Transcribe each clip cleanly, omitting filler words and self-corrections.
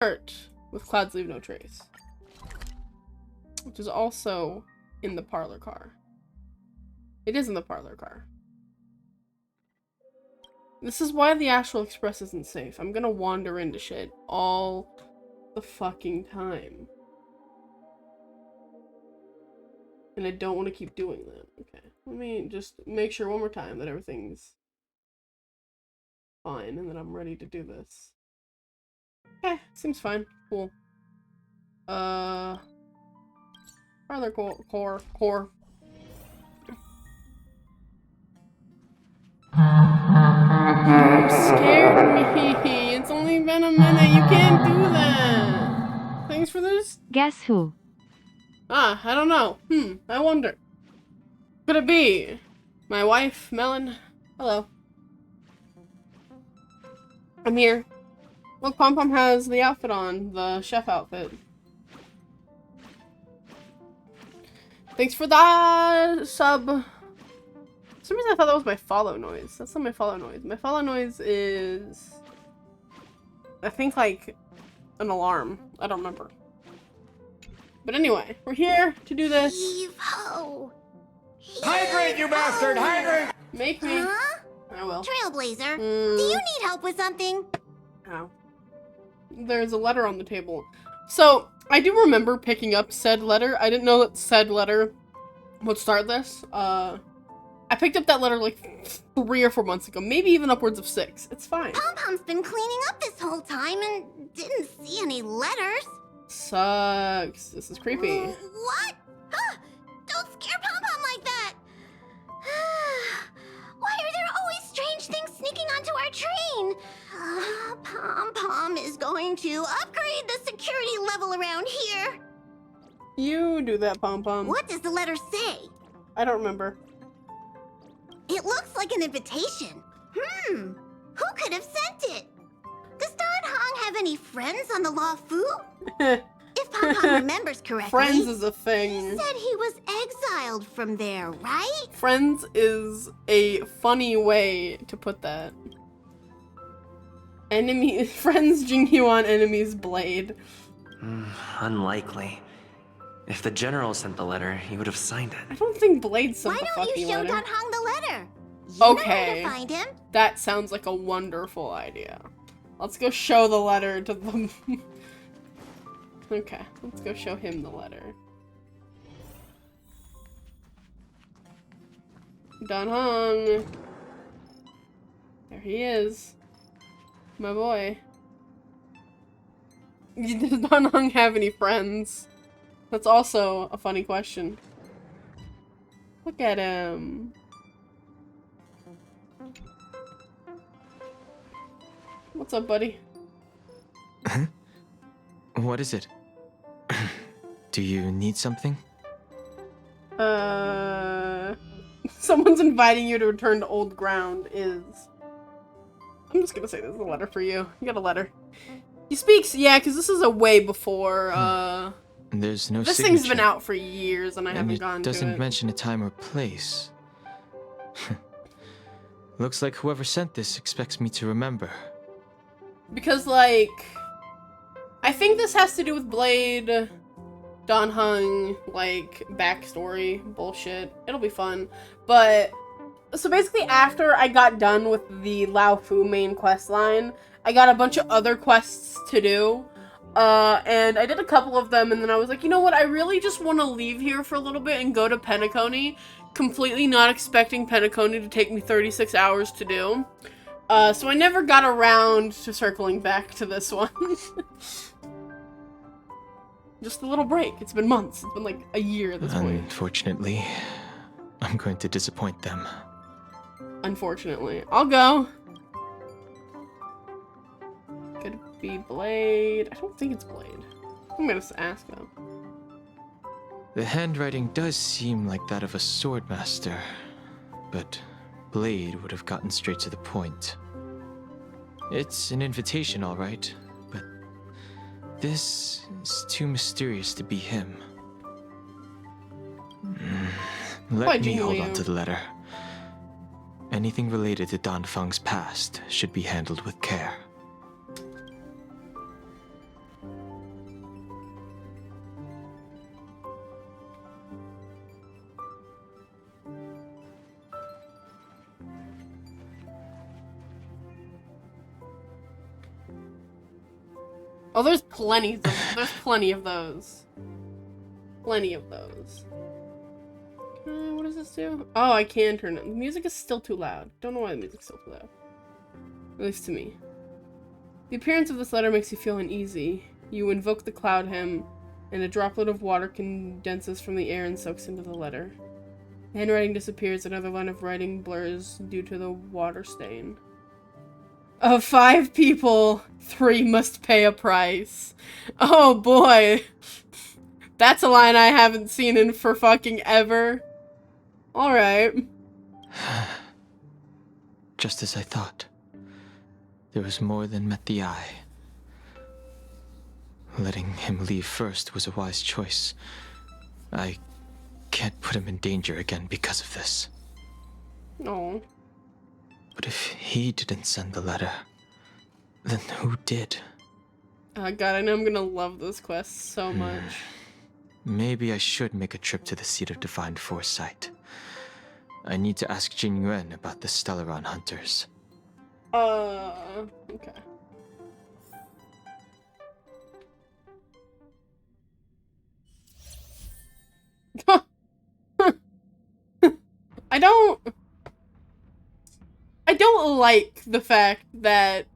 Hurt with clouds leave no trace. Which is also in the parlor car. It is in the parlor car. This is why the Astral Express isn't safe. I'm gonna wander into shit all the fucking time. And I don't want to keep doing that. Okay. Let me just make sure one more time that everything's fine and that I'm ready to do this. Okay, seems fine. Cool. Parlor core. You scared me. It's only been a minute. You can't do that. Thanks for this. Guess who? Ah, I don't know. I wonder. Could it be my wife, Melon? Hello. I'm here. Look, Pom Pom has the outfit on, the chef outfit. Thanks for the sub. For some reason I thought that was my follow noise. That's not my follow noise. My follow noise is, I think, like an alarm. I don't remember. But anyway, we're here to do this. Heave-ho! Hydrate, you bastard! Hydrate! Make me. Huh? I will. Trailblazer, do you need help with something? Ow. There's a letter on the table. So, I do remember picking up said letter. I didn't know that said letter would start this. I picked up that letter like 3 or 4 months ago, maybe even upwards of 6. It's fine. Pom-Pom's been cleaning up this whole time and didn't see any letters. Sucks. This is creepy. What? Don't scare Pom-Pom like that! Why are there always strange things sneaking onto our train? Pom-Pom is going to upgrade the security level around here. You do that, Pom Pom. What does the letter say? I don't remember. It looks like an invitation. Who could have sent it? Does Don Hong have any friends on the Law Fu? If Pom-Pom remembers correctly, Friends is a he thing. said he was exiled from there, right? Friends is a funny way to put that. Enemy friends Jingliu on enemy's blade. Unlikely. If the general sent the letter, he would have signed I it. don't think Blade sent Why the don't fucking you show letter. Don Hong the letter? You know Okay. where to find him. That sounds like a wonderful idea. Let's go show the letter to them. Okay, let's go show him the letter. Don Hong. There he is. My boy. Does Don Hong have any friends? That's also a funny question. Look at him. What's up, buddy? What is it? Do you need something? Someone's inviting you to return to old ground is... I'm just gonna say this is a letter for you. You got a letter. He speaks, yeah, because this is a way before, There's no This signature. thing's been out for years and I and haven't it gone to doesn't it. mention a time or place. Looks like whoever sent this expects me to remember. Because, like... I think this has to do with Blade, Don Hung, like, backstory bullshit. It'll be fun. But, so basically after I got done with the Lao Fu main quest line, I got a bunch of other quests to do. And I did a couple of them, and then I was like, you know what, I really just want to leave here for a little bit and go to Penacony, completely not expecting Penacony to take me 36 hours to do. So I never got around to circling back to this one. Just a little break. It's been months. It's been like a year at this point. Unfortunately, I'm going to disappoint them. Unfortunately. I'll go. Could be Blade. I don't think it's Blade. I'm gonna just ask him. The handwriting does seem like that of a swordmaster, but Blade would have gotten straight to the point. It's an invitation, all right, but this is too mysterious to be him. Let me hold on to the letter. Anything related to Dan Feng's past should be handled with care. Oh, there's plenty of those. Plenty of those. What does this do? Oh, I can turn it. The music is still too loud. Don't know why the music's still too loud. At least to me. The appearance of this letter makes you feel uneasy. You invoke the cloud hymn, and a droplet of water condenses from the air and soaks into the letter. The handwriting disappears, another line of writing blurs due to the water stain. Of 5 people, 3 must pay a price. Oh boy. That's a line I haven't seen in for fucking ever. Alright. Just as I thought. There was more than met the eye. Letting him leave first was a wise choice. I can't put him in danger again because of this. No. But if he didn't send the letter, then who did? Oh god, I know I'm gonna love this quest so much. Maybe I should make a trip to the seat of divine foresight. I need to ask Jingliu about the Stellaron hunters. Okay. I don't like the fact that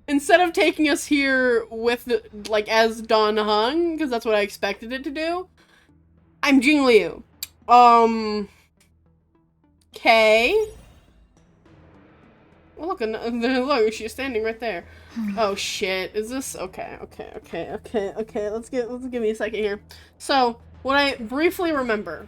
instead of taking us here with, like, as Dan Heng, because that's what I expected it to do, I'm Jingliu. Okay. Oh, look, she's standing right there. Oh shit, is this, okay, let's give me a second here. So, what I briefly remember,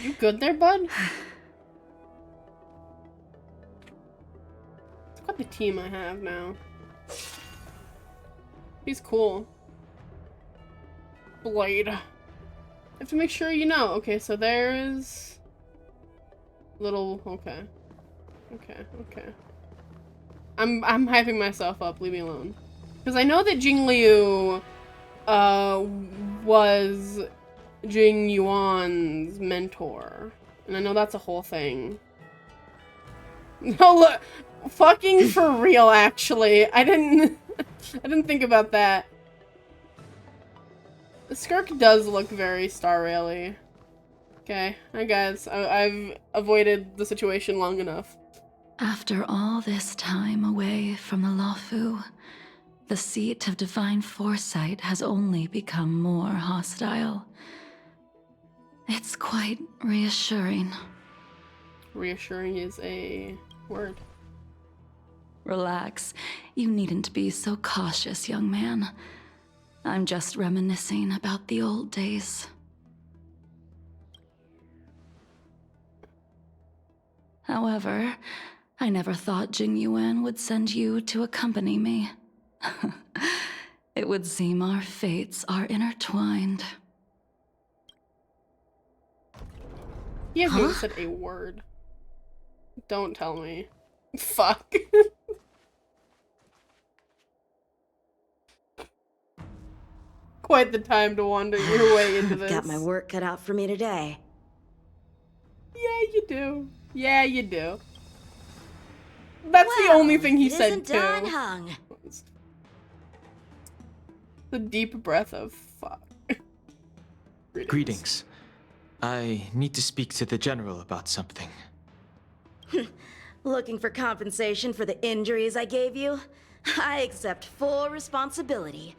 you good there, bud? Look at the team I have now. He's cool. Blade. I have to make sure you know. Okay, so there's little, okay. I'm hyping myself up, leave me alone. Because I know that Jingliu was Jing Yuan's mentor. And I know that's a whole thing. No, look, fucking for real, actually. I didn't think about that. The Skirk does look very Star Rail-y. Okay, hi guys. I've avoided the situation long enough. After all this time away from the Luofu, the seat of divine foresight has only become more hostile. It's quite reassuring. Reassuring is a word. Relax. You needn't be so cautious, young man. I'm just reminiscing about the old days. However, I never thought Jingliu would send you to accompany me. It would seem our fates are intertwined. He hasn't even said a word. Don't tell me. Fuck. Quite the time to wander your way into this. Got my work cut out for me today. Yeah, you do. Yeah, you do. That's the only thing he said too. Dan Heng. The deep breath of fuck. Greetings. I need to speak to the general about something. Looking for compensation for the injuries I gave you? I accept full responsibility.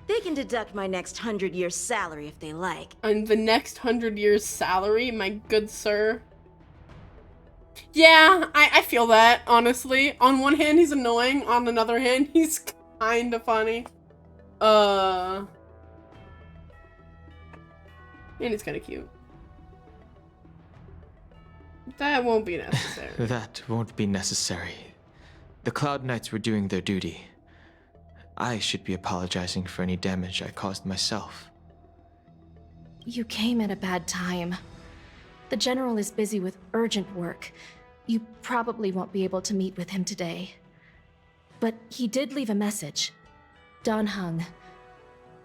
They can deduct my next 100 years' salary if they like. And the next 100 years' salary, my good sir. Yeah, I feel that, honestly. On one hand, he's annoying. On another hand, he's kinda funny. And he's kinda cute. That won't be necessary. That won't be necessary. The Cloud Knights were doing their duty. I should be apologizing for any damage I caused myself. You came at a bad time. The General is busy with urgent work. You probably won't be able to meet with him today. But he did leave a message. Dan Heng.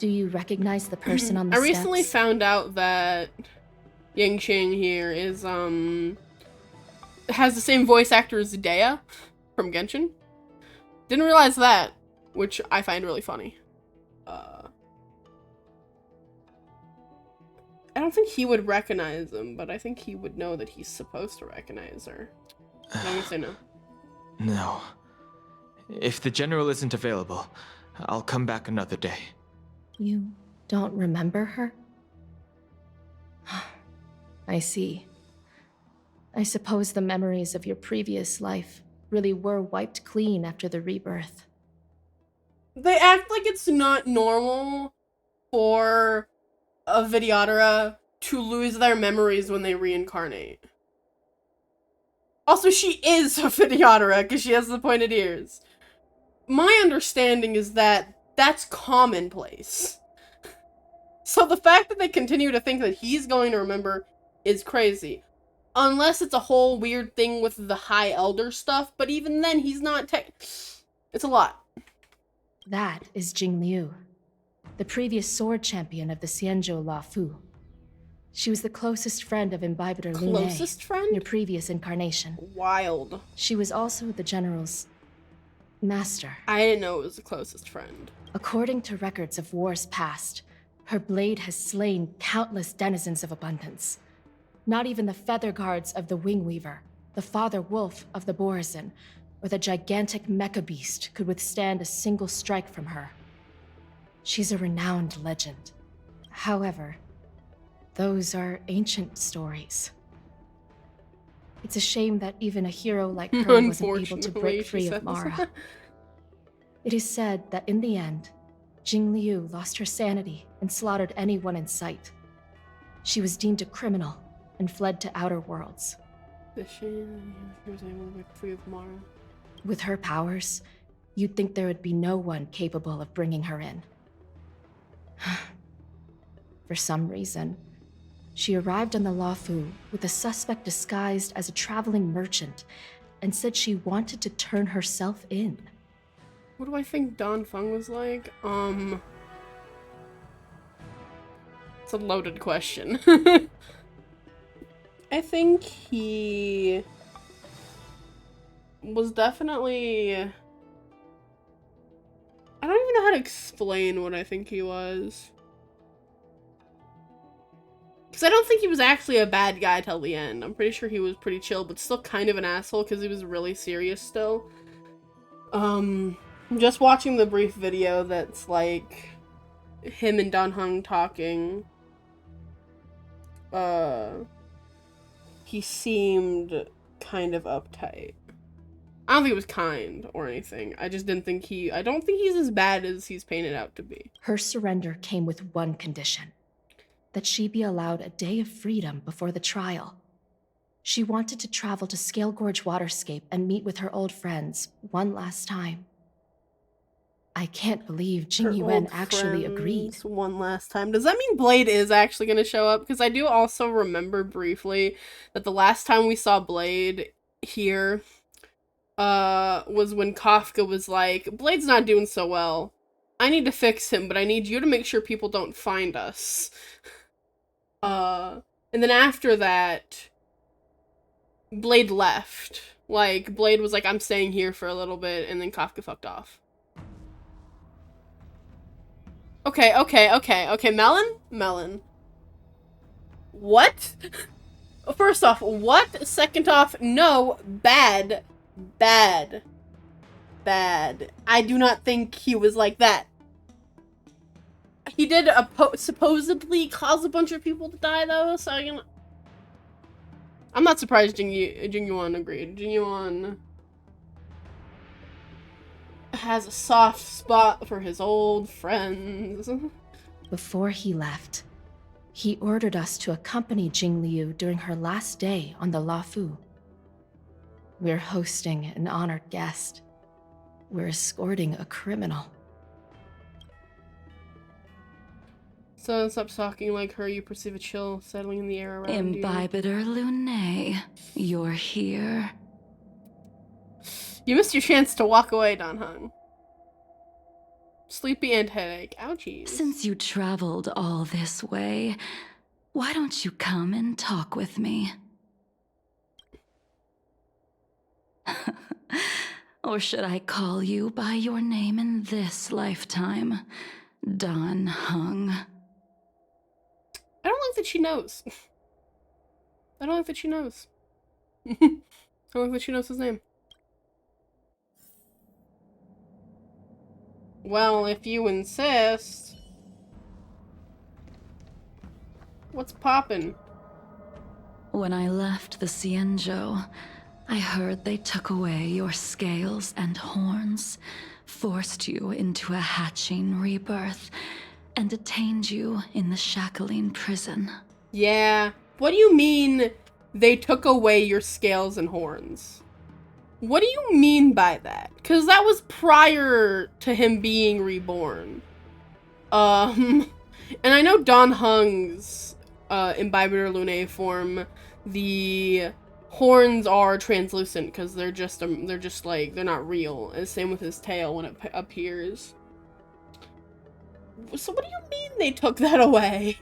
Do you recognize the person on the I steps? recently found out that Yangqing here is, has the same voice actor as Dea from Genshin. Didn't realize that, which I find really funny. I don't think he would recognize him, but I think he would know that he's supposed to recognize her. I'm gonna say no. No. If the general isn't available, I'll come back another day. You don't remember her? I see. I suppose the memories of your previous life really were wiped clean after the rebirth. They act like it's not normal for a Vidyadhara to lose their memories when they reincarnate. Also, she is a Vidyadhara because she has the pointed ears. My understanding is that that's commonplace. So the fact that they continue to think that he's going to remember is crazy. Unless it's a whole weird thing with the High Elder stuff, but even then, he's not it's a lot. That is Jingliu, the previous sword champion of the Xianzhou Luofu. She was the closest friend of Imbibitor Lune, Closest friend? your previous incarnation. Wild. She was also the general's master. I didn't know it was the closest friend. According to records of wars past, her blade has slain countless denizens of abundance. Not even the feather guards of the Wingweaver, the father wolf of the Borazin, or the gigantic mecha beast could withstand a single strike from her. She's a renowned legend. However, those are ancient stories. It's a shame that even a hero like her wasn't able to break free of Mara. It is said that in the end, Jingliu lost her sanity and slaughtered anyone in sight. She was deemed a criminal and fled to outer worlds. The shame he was able to break free of Mara. With her powers, you'd think there would be no one capable of bringing her in. For some reason, she arrived on the Luofu with a suspect disguised as a traveling merchant and said she wanted to turn herself in. What do I think Don Feng was like? It's a loaded question. I think he was definitely... I don't even know how to explain what I think he was. Because I don't think he was actually a bad guy till the end. I'm pretty sure he was pretty chill, but still kind of an asshole because he was really serious still. Just watching the brief video that's like him and Dan Heng talking, he seemed kind of uptight. I don't think it was kind or anything. I just didn't think I don't think he's as bad as he's painted out to be. Her surrender came with one condition: that she be allowed a day of freedom before the trial. She wanted to travel to Scale Gorge Waterscape and meet with her old friends one last time. I can't believe Jing Yuan actually agreed. One last time. Does that mean Blade is actually going to show up? Because I do also remember briefly that the last time we saw Blade here was when Kafka was like, Blade's not doing so well. I need to fix him, but I need you to make sure people don't find us. And then after that, Blade left. Like, Blade was like, I'm staying here for a little bit, and then Kafka fucked off. Okay, Melon? What? First off, what? Second off, no, bad. I do not think he was like that. He did supposedly cause a bunch of people to die, though, so, you know. I'm not surprised Jingyuan agreed. Jingyuan has a soft spot for his old friends. Before he left, he ordered us to accompany Jingliu during her last day on the Luofu. We're hosting an honored guest. We're escorting a criminal. So stop talking like her. You perceive a chill settling in the air around you. Imbibitor Lune, you're here. You missed your chance to walk away, Dan Heng. Sleepy and headache. Ouchies. Since you traveled all this way, why don't you come and talk with me? Or should I call you by your name in this lifetime? Dan Heng. I don't like that she knows. I don't like that she knows. I don't like that she knows his name. Well, if you insist. What's poppin'? When I left the Xianzhou, I heard they took away your scales and horns, forced you into a hatching rebirth, and detained you in the shackling prison. Yeah. What do you mean they took away your scales and horns? What do you mean by that? Because that was prior to him being reborn. And I know Dan Heng's Imbibitor Lunae form, the horns are translucent because they're just like, they're not real. And same with his tail when it appears. So what do you mean they took that away?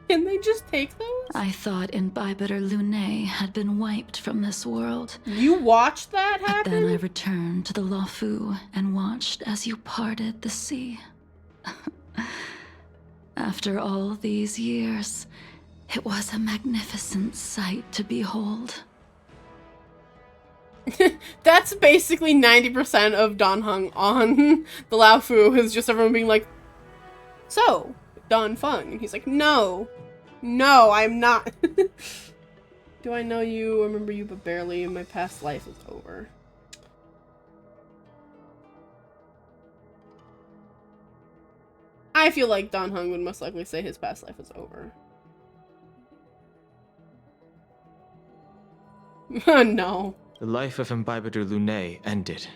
Can they just take those? I thought Imbibitor Lunae had been wiped from this world. You watched that But happen? then I returned to the Luofu and watched as you parted the sea. After all these years, it was a magnificent sight to behold. That's basically 90% of Dan Heng on the Luofu, is just everyone being like, so, Dan Feng. And he's like, no, I'm not. Do I know you, remember you, but barely. My past life is over. I feel like Dan Heng would most likely say his past life is over. No. The life of Imbibitor Lunae ended.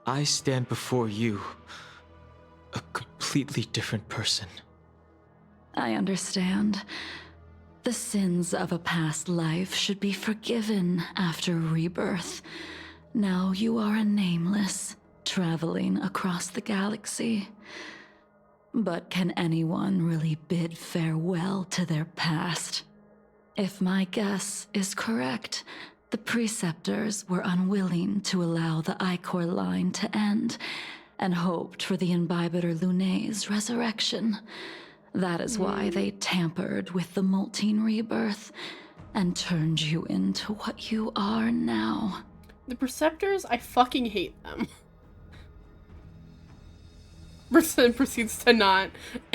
I stand before you, a completely different person. I understand. The sins of a past life should be forgiven after rebirth. Now you are a nameless, traveling across the galaxy. But can anyone really bid farewell to their past? If my guess is correct, the Preceptors were unwilling to allow the Ichor line to end, and hoped for the Imbibitor Lunae's resurrection. That is why they tampered with the molting rebirth, and turned you into what you are now. The Preceptors, I fucking hate them. Brisson proceeds to not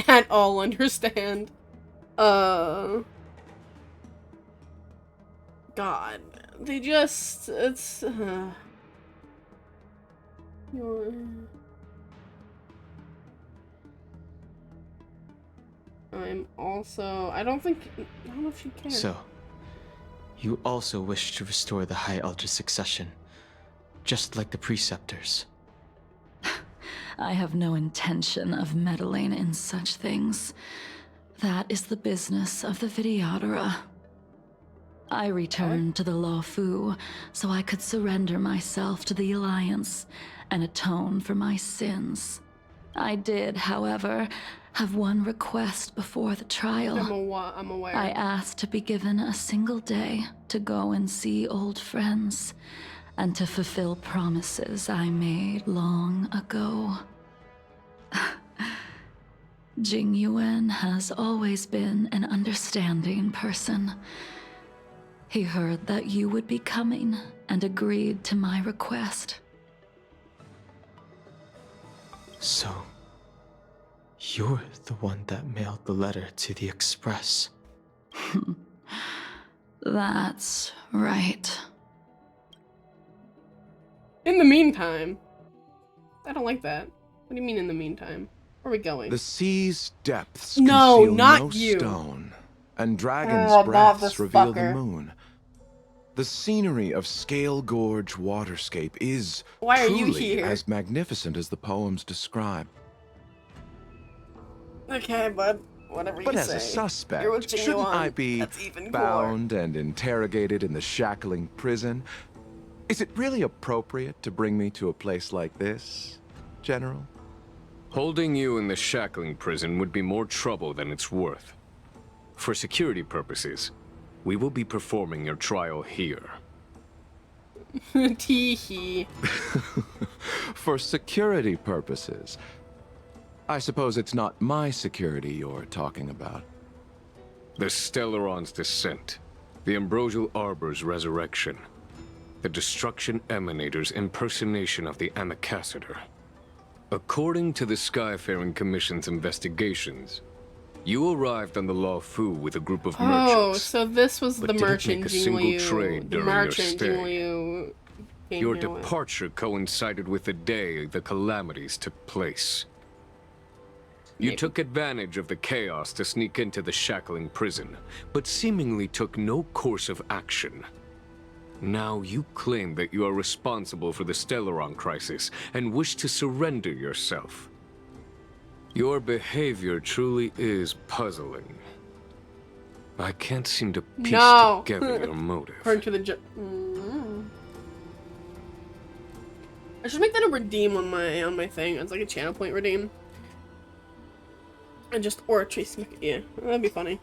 at all understand. God. They just, it's, I'm also, I don't know if she cares. So, you also wish to restore the High Elder succession, just like the Preceptors. I have no intention of meddling in such things. That is the business of the Videodora. I returned to the Luofu so I could surrender myself to the Alliance and atone for my sins. I did, however, have one request before the trial. I'm aware. I asked to be given a single day to go and see old friends, and to fulfill promises I made long ago. Jingliu has always been an understanding person. He heard that you would be coming and agreed to my request. So, you're the one that mailed the letter to the Express. That's right. In the meantime. I don't like that. What do you mean in the meantime? Where are we going? The sea's depths No, conceal not no you. stone, and dragon's not breaths this reveal fucker. the moon. The scenery of Scale Gorge waterscape is Why are you truly here? as magnificent as the poems describe. Okay, bud. Whatever you But say. as a suspect, You're with shouldn't Jingliu. I be That's even bound and interrogated in the shackling prison? Is it really appropriate to bring me to a place like this, General? Holding you in the shackling prison would be more trouble than it's worth. For security purposes, we will be performing your trial here. Teehee. For security purposes. I suppose it's not my security you're talking about. The Stellaron's descent, the Ambrosial Arbor's resurrection, the Destruction Emanator's impersonation of the Amicassator. According to the Skyfaring Commission's investigations, you arrived on the Luofu with a group of merchants. Oh, so this was the but didn't merchant make a single Jingliu. trade The during your merchant stay. Jingliu came Your here with. departure coincided with the day the calamities took place. You Maybe. took advantage of the chaos to sneak into the shackling prison, but seemingly took no course of action. Now you claim that you are responsible for the Stellaron crisis and wish to surrender yourself. Your behavior truly is puzzling. I can't seem to piece No. together your motive. According to the I should make that a redeem on my thing. It's like a channel point redeem. And just or a trace. Yeah, that'd be funny.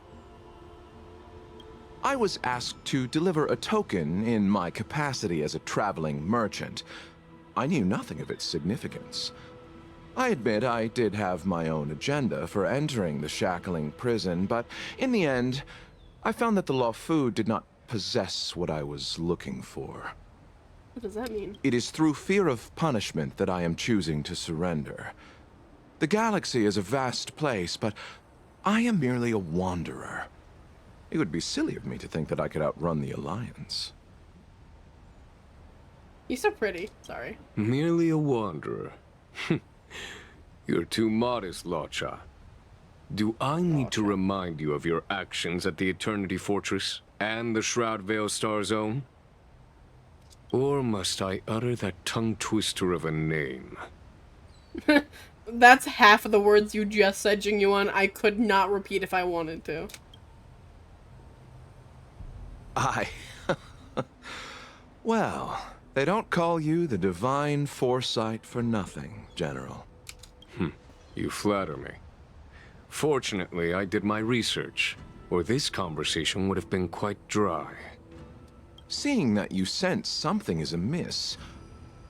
I was asked to deliver a token in my capacity as a traveling merchant. I knew nothing of its significance. I admit I did have my own agenda for entering the shackling prison, but in the end, I found that the Luofu did not possess what I was looking for. What does that mean? It is through fear of punishment that I am choosing to surrender. The galaxy is a vast place, but I am merely a wanderer. It would be silly of me to think that I could outrun the Alliance. You're so pretty. Sorry. Merely a wanderer. You're too modest, Locha. Do I need to remind you of your actions at the Eternity Fortress and the Shroud Veil Star Zone? Or must I utter that tongue twister of a name? That's half of the words you just said, Jingyuan. I could not repeat if I wanted to. Well, they don't call you the Divine Foresight for nothing, General. You flatter me. Fortunately, I did my research, or this conversation would have been quite dry. Seeing that you sense something is amiss,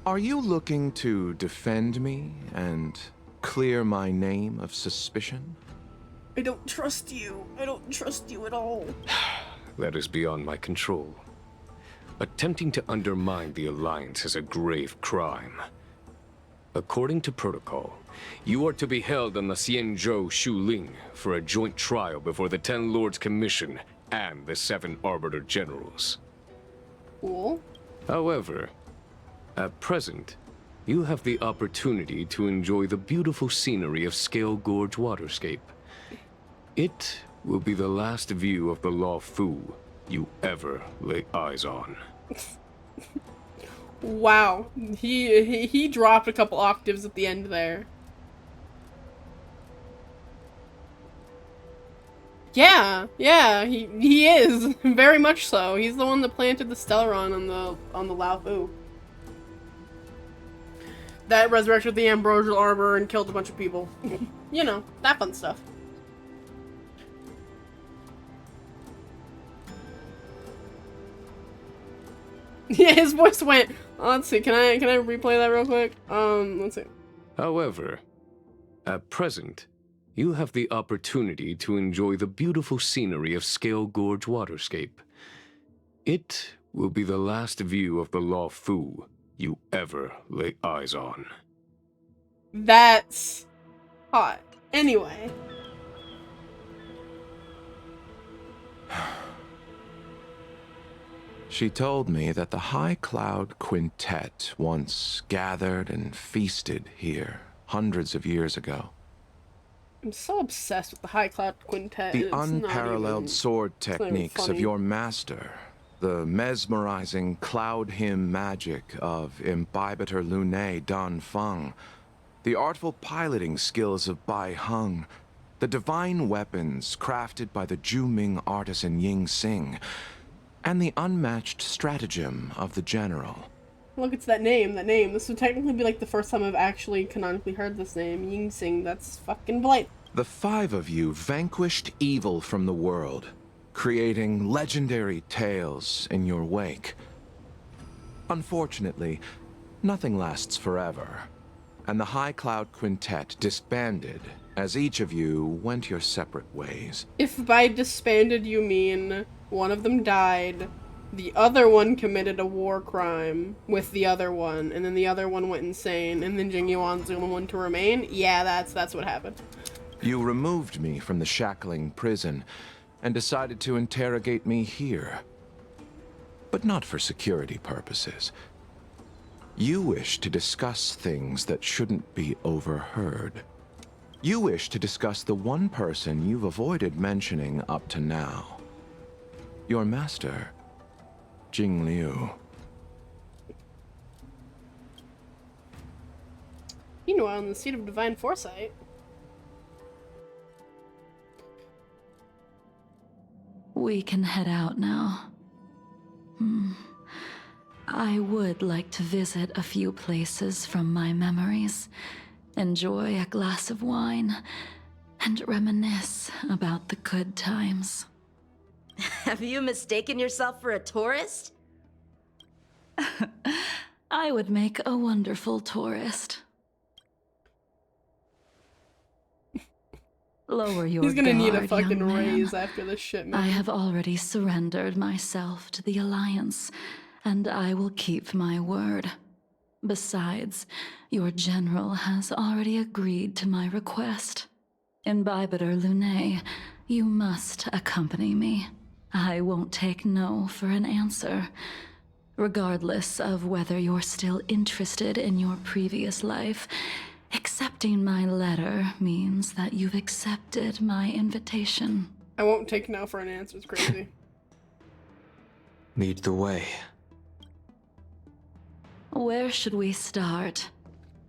are you looking to defend me and clear my name of suspicion? I don't trust you. I don't trust you at all. That is beyond my control. Attempting to undermine the Alliance is a grave crime. According to protocol, you are to be held on the Xianzhou Shuling for a joint trial before the Ten Lords Commission and the 7 Arbiter Generals. Cool. However, at present, you have the opportunity to enjoy the beautiful scenery of Scale Gorge Waterscape. It will be the last view of the Luofu you ever lay eyes on. Wow. He dropped a couple octaves at the end there. Yeah, he is. Very much so. He's the one that planted the Stellaron on the Luofu. That resurrected the Ambrosial Arbor and killed a bunch of people. You know, that fun stuff. Yeah, his voice went. Oh, let's see. Can I replay that real quick? Let's see. However, at present, you have the opportunity to enjoy the beautiful scenery of Scale Gorge Waterscape. It will be the last view of the Luofu you ever lay eyes on. That's hot. Anyway. She told me that the High Cloud Quintet once gathered and feasted here hundreds of years ago. I'm so obsessed with the High Cloud Quintet. The it's not unparalleled even- sword not even techniques of funny. your master, the mesmerizing cloud hymn magic of Imbibitor Lunae Dan Feng, the artful piloting skills of Bai Heng, the divine weapons crafted by the Juming artisan Ying Xing, and the unmatched stratagem of the general. Look, it's that name, This would technically be like the first time I've actually canonically heard this name. Ying Sing, that's fucking blight. The 5 of you vanquished evil from the world, creating legendary tales in your wake. Unfortunately, nothing lasts forever, and the High Cloud Quintet disbanded as each of you went your separate ways. If by disbanded you mean one of them died, the other one committed a war crime with the other one, and then the other one went insane, and then Jingliu's the only one to remain, yeah, that's what happened. You removed me from the shackling prison and decided to interrogate me here. But not for security purposes. You wish to discuss things that shouldn't be overheard. You wish to discuss the one person you've avoided mentioning up to now. Your master, Jingliu. Meanwhile, in the seat of divine foresight. We can head out now. I would like to visit a few places from my memories, enjoy a glass of wine, and reminisce about the good times. Have you mistaken yourself for a tourist? I would make a wonderful tourist. Lower your He's gonna need a guard, fucking young man. raise after this shit, man. I have already surrendered myself to the Alliance, and I will keep my word. Besides, your general has already agreed to my request. Imbibiter Lune, you must accompany me. I won't take no for an answer. Regardless of whether you're still interested in your previous life, accepting my letter means that you've accepted my invitation. I won't take no for an answer, it's crazy. Lead the way. Where should we start?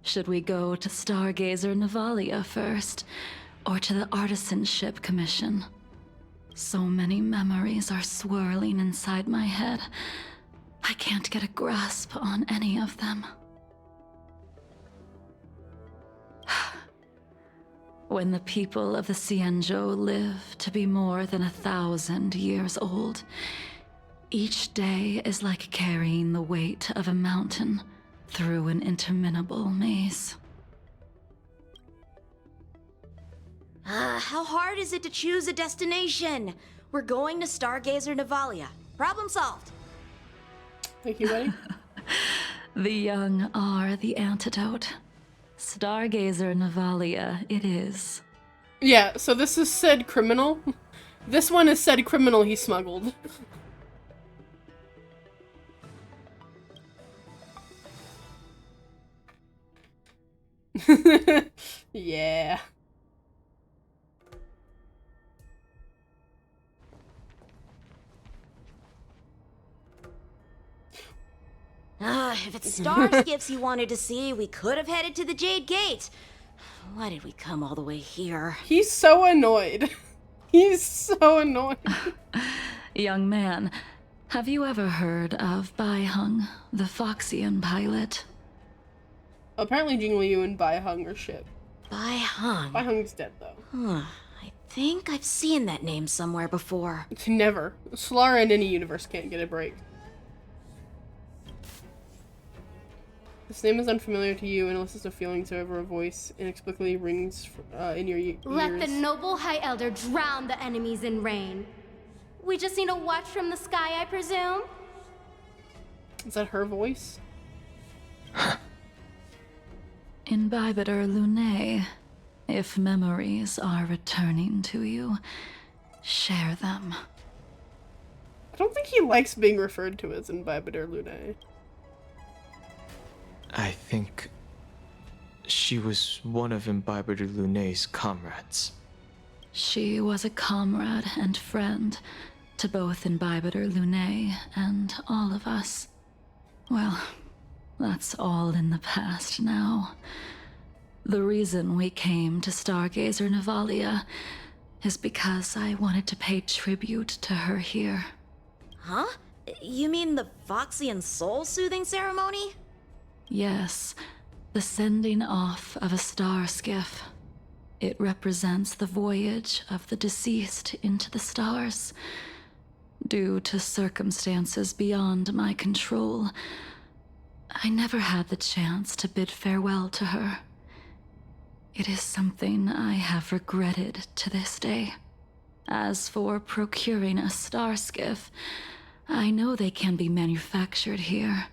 Should we go to Stargazer Navalia first, or to the Artisanship Commission? So many memories are swirling inside my head. I can't get a grasp on any of them. When the people of the Xianzhou live to be more than 1,000 years old, each day is like carrying the weight of a mountain through an interminable maze. How hard is it to choose a destination? We're going to Stargazer Navalia. Problem solved. Thank you, buddy. The young are the antidote. Stargazer Navalia it is. Yeah, so this is said criminal. This one is said criminal he smuggled. Yeah. If it's Star's gifts you wanted to see, we could have headed to the Jade Gate. Why did we come all the way here? He's so annoyed. He's so annoyed. Young man, have you ever heard of Baihung, the Foxian pilot? Apparently Jingliu and Baihung are shit. Baihung. Baihung's dead, though. I think I've seen that name somewhere before. Never. Solara in any universe can't get a break. This name is unfamiliar to you and elicits no feelings, however a voice inexplicably rings in your ears. Let the noble High Elder drown the enemies in rain. We just need a watch from the sky, I presume? Is that her voice? Imbibiter Lune, if memories are returning to you, share them. I don't think he likes being referred to as Imbibiter Lune. I think she was one of Imbibiter Lune's comrades. She was a comrade and friend to both Imbibiter Lune and all of us. Well, that's all in the past now. The reason we came to Stargazer Navalia is because I wanted to pay tribute to her here. Huh? You mean the Voxian soul soothing ceremony? Yes, the sending off of a star skiff. It represents the voyage of the deceased into the stars. Due to circumstances beyond my control, I never had the chance to bid farewell to her. It is something I have regretted to this day. As for procuring a star skiff, I know they can be manufactured here,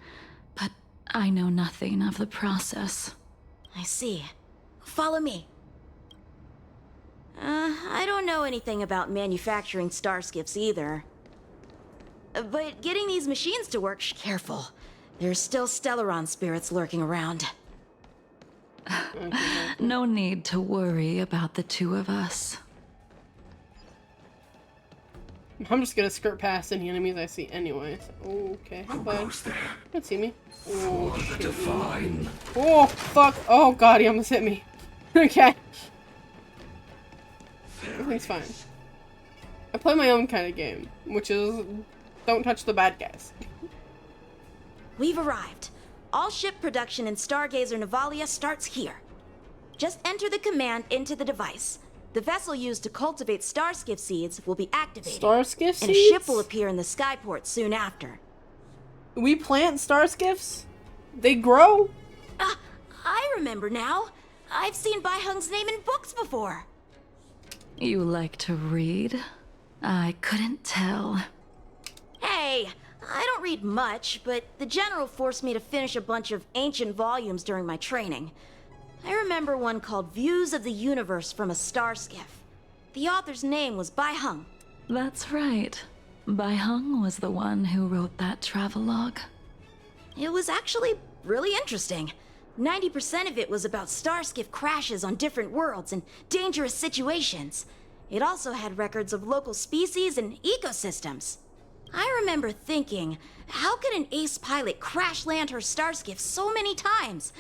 but I know nothing of the process. I see. Follow me. I don't know anything about manufacturing starskiffs either. But getting these machines to work, careful. There's still Stellaron spirits lurking around. No need to worry about the two of us. I'm just gonna skirt past any enemies I see anyways. Okay, bud. Don't see me. Oh, shit. Oh, fuck. Oh, God, he almost hit me. Okay. Everything's fine. I play my own kind of game, which is don't touch the bad guys. We've arrived. All ship production in Stargazer Navalia starts here. Just enter the command into the device. The vessel used to cultivate starskiff seeds will be activated. Starskiff seeds? And a ship will appear in the skyport soon after. We plant starskiffs? They grow? I remember now. I've seen Bai Hung's name in books before. You like to read? I couldn't tell. Hey, I don't read much, but the General forced me to finish a bunch of ancient volumes during my training. I remember one called Views of the Universe from a Starskiff. The author's name was Bai Hung. That's right. Bai Hung was the one who wrote that travelogue. It was actually really interesting. 90% of it was about starskiff crashes on different worlds and dangerous situations. It also had records of local species and ecosystems. I remember thinking, how could an ace pilot crash land her starskiff so many times?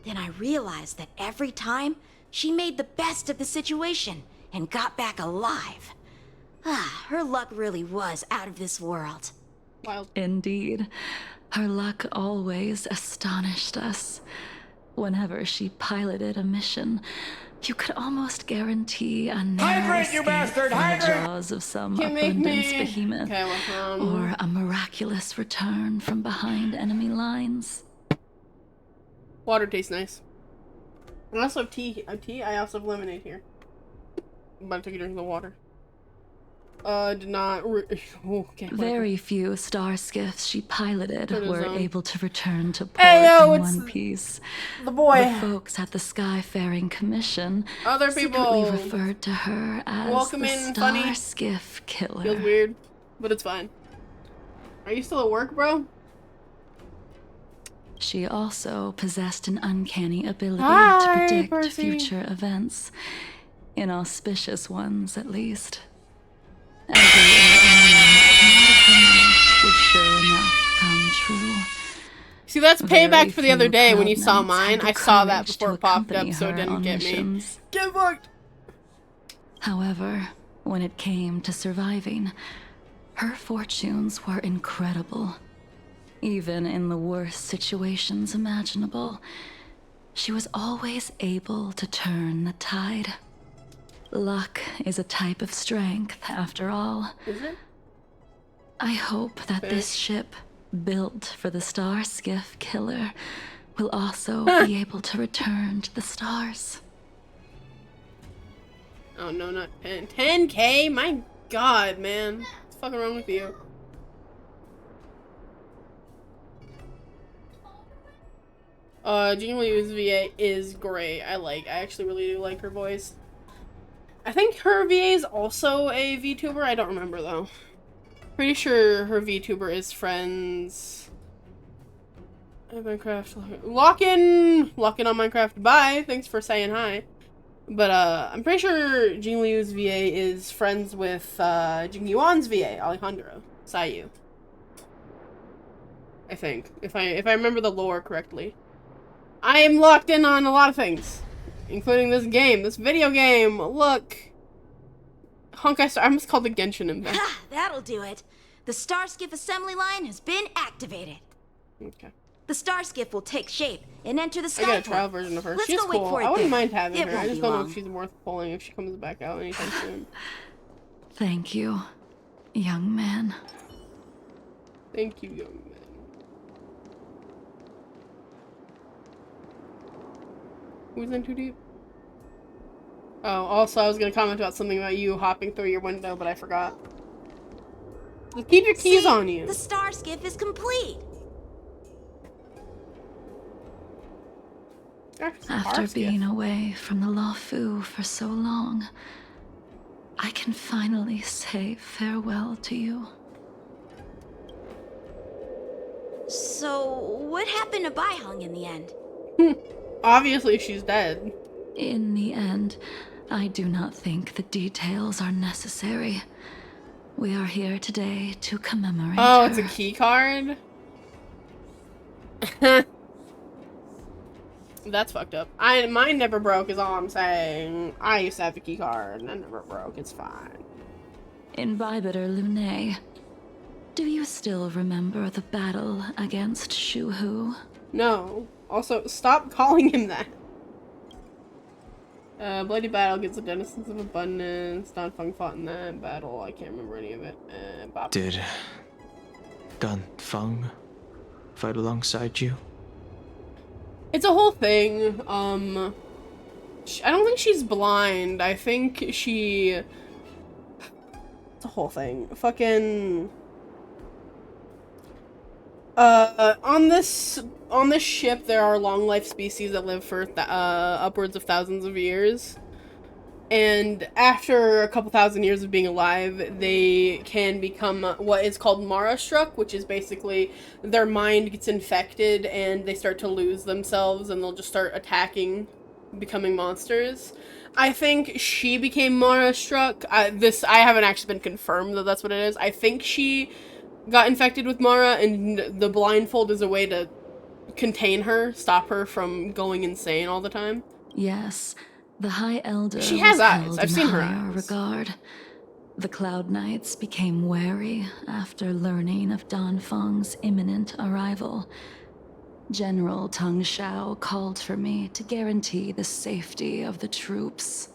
Then I realized that every time, she made the best of the situation and got back alive. Her luck really was out of this world. Wild. Indeed. Her luck always astonished us. Whenever she piloted a mission, you could almost guarantee a narrow escape from the jaws of some abundance behemoth, or a miraculous return from behind enemy lines. Water tastes nice. I also have tea. I also have lemonade here. I'm about to take a drink of the water. Did not. Okay. Very few star skiffs she piloted were able to return to port in one piece. The boy. The folks at the Skyfaring Commission Other people secretly referred to her as welcome the in, Star funny. Skiff Killer. Feels weird, but it's fine. Are you still at work, bro? She also possessed an uncanny ability Hi, to predict Percy. future events. Inauspicious ones, at least. Would sure enough come true. See, that's payback Very for the other few day when you Cloud saw Knights mine. had the I saw that courage before to it popped up, accompany so it her didn't on get me. missions. Get fucked! However, when it came to surviving, her fortunes were incredible. Even in the worst situations imaginable, she was always able to turn the tide. Luck is a type of strength, after all. Is it? I hope that this ship, built for the Star Skiff Killer, will also be able to return to the stars. Oh no, not 10. 10K? My god, man. What's fucking wrong with you? Jingliu's VA is great. I actually really do like her voice. I think her VA is also a VTuber. I don't remember though. Pretty sure her VTuber is friends. Minecraft. Lock in on Minecraft. Bye. Thanks for saying hi. But I'm pretty sure Jingliu's VA is friends with Jingyuan's VA, Alejandro Sayu. I think, if I remember the lore correctly. I am locked in on a lot of things, including this game, this video game. Look, Honkai Star. I almost called the Genshin Impact. That'll do it. The Starskiff assembly line has been activated. Okay. The Starskiff will take shape and enter the I got a skyport. trial version of her. Let's She's go wait cool. for it I wouldn't there. mind having It her. I won't just be don't know long. if she's worth pulling if she comes back out anytime soon. Thank you, young man. Thank you, young man. Who's in too deep? Oh, also I was gonna comment about something about you hopping through your window, but I forgot. Just keep your keys See, on you. The Starskiff is complete. After being away from the Luofu for so long, I can finally say farewell to you. So, what happened to Baihung in the end? Obviously she's dead. In the end, I do not think the details are necessary. We are here today to commemorate Oh, her. it's a key card? That's fucked up. Mine never broke is all I'm saying. I used to have a key card and it never broke. It's fine. Imbibitor Lune, do you still remember the battle against Shuhu? No. Also, stop calling him that. Bloody Battle gets the Denizens of Abundance. Don Feng fought in that battle. I can't remember any of it. Bop. Did Dan Feng fight alongside you? It's a whole thing. I don't think she's blind. I think she... It's a whole thing. Fucking... on this ship, there are long life species that live for upwards of thousands of years. And after a couple thousand years of being alive, they can become what is called Mara struck, which is basically their mind gets infected and they start to lose themselves and they'll just start attacking, becoming monsters. I think she became Mara struck. I haven't actually been confirmed that that's what it is. I think she got infected with Mara, and the blindfold is a way to contain her, stop her from going insane all the time. Yes, the High Elder She has was eyes. held I've in seen her higher eyes. regard. The Cloud Knights became wary after learning of Dan Feng's imminent arrival. General Tang Xiao called for me to guarantee the safety of the troops.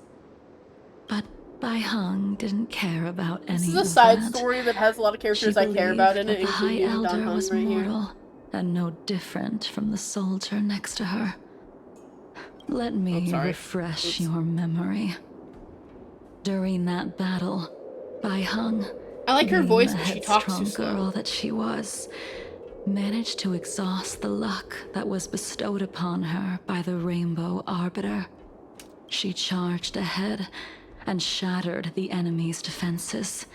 But Baihung didn't care about any of that. This is a side story that has a lot of characters I care about in it, The High including Dan Elder Heng was right here. mortal, and no different from the soldier next to her. Let me refresh your memory. During that battle, Baihung, I like her being voice, the but she talks headstrong too slow. girl that she was, managed to exhaust the luck that was bestowed upon her by the Rainbow Arbiter. She charged ahead and shattered the enemy's defenses,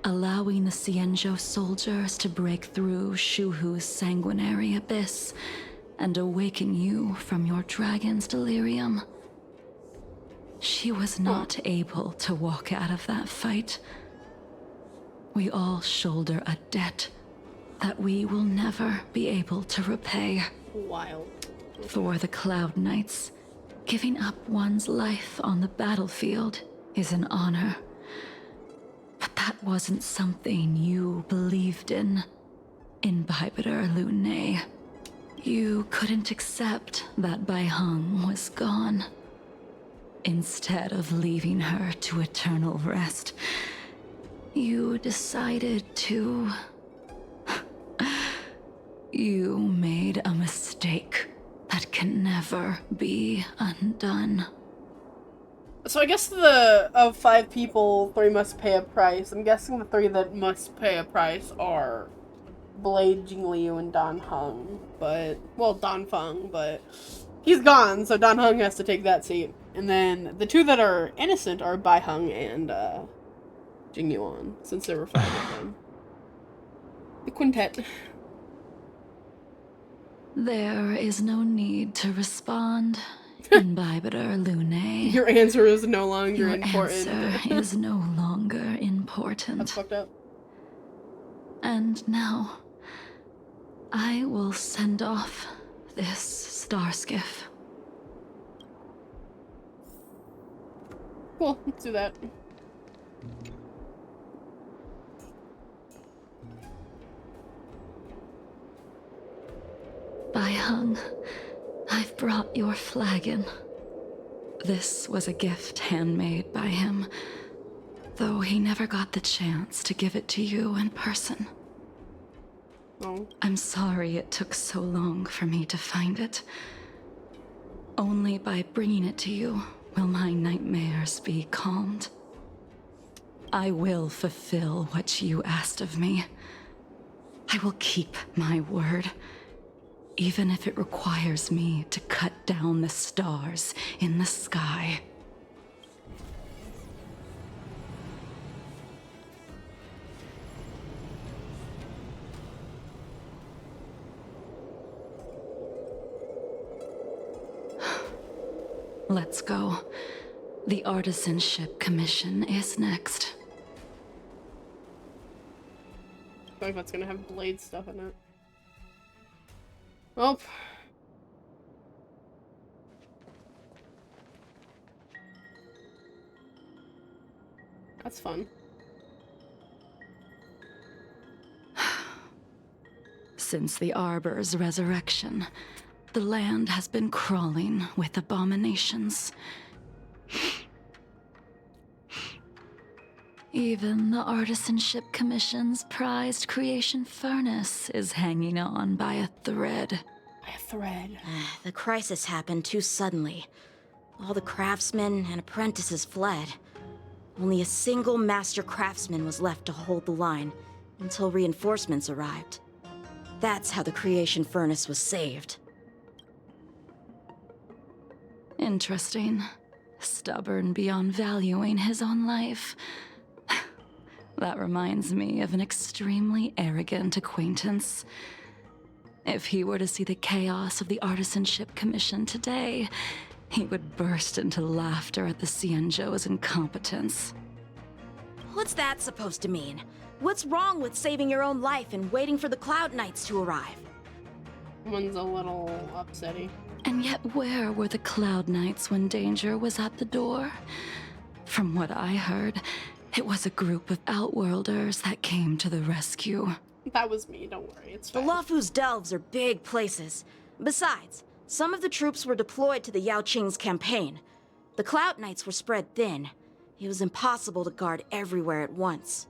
allowing the Xianzhou soldiers to break through Shuhu's sanguinary abyss and awaken you from your dragon's delirium. She was not able to walk out of that fight. We all shoulder a debt that we will never be able to repay. Wild. For the Cloud Knights, giving up one's life on the battlefield is an honor. But that wasn't something you believed in, Imbibitor Lune. You couldn't accept that Baihung was gone. Instead of leaving her to eternal rest, you decided to... You made a mistake that can never be undone. So I guess of 5 people, 3 must pay a price. I'm guessing the 3 that must pay a price are Blade, Jingliu, and Dan Heng. Well, Dan Feng, but he's gone, so Dan Heng has to take that seat. And then the 2 that are innocent are Baihung and Jingyuan, since there were 5 of them. The quintet. There is no need to respond, Imbibitor Lune. Your answer is no longer Your important. answer is no longer important. That's fucked up. And now, I will send off this star skiff. Cool, let's do that. Bai Hung, I've brought your flagon. This was a gift handmade by him, though he never got the chance to give it to you in person. Oh. I'm sorry it took so long for me to find it. Only by bringing it to you will my nightmares be calmed. I will fulfill what you asked of me. I will keep my word, even if it requires me to cut down the stars in the sky. Let's go. The Artisanship Commission is next. I feel like that's gonna have blade stuff in it. Well. That's fun. Since the Arbor's resurrection, the land has been crawling with abominations. Even the Artisanship Commission's prized creation furnace is hanging on by a thread. By a thread. The crisis happened too suddenly. All the craftsmen and apprentices fled. Only a single master craftsman was left to hold the line until reinforcements arrived. That's how the creation furnace was saved. Interesting. Stubborn beyond valuing his own life. That reminds me of an extremely arrogant acquaintance. If he were to see the chaos of the Artisanship Commission today, he would burst into laughter at the Xianzhou's incompetence. What's that supposed to mean? What's wrong with saving your own life and waiting for the Cloud Knights to arrive? One's a little upsetty. And yet where were the Cloud Knights when danger was at the door? From what I heard, it was a group of Outworlders that came to the rescue. That was me, don't worry, it's The fine. Luofu's delves are big places. Besides, some of the troops were deployed to the Yao Qing's campaign. The Cloud Knights were spread thin. It was impossible to guard everywhere at once.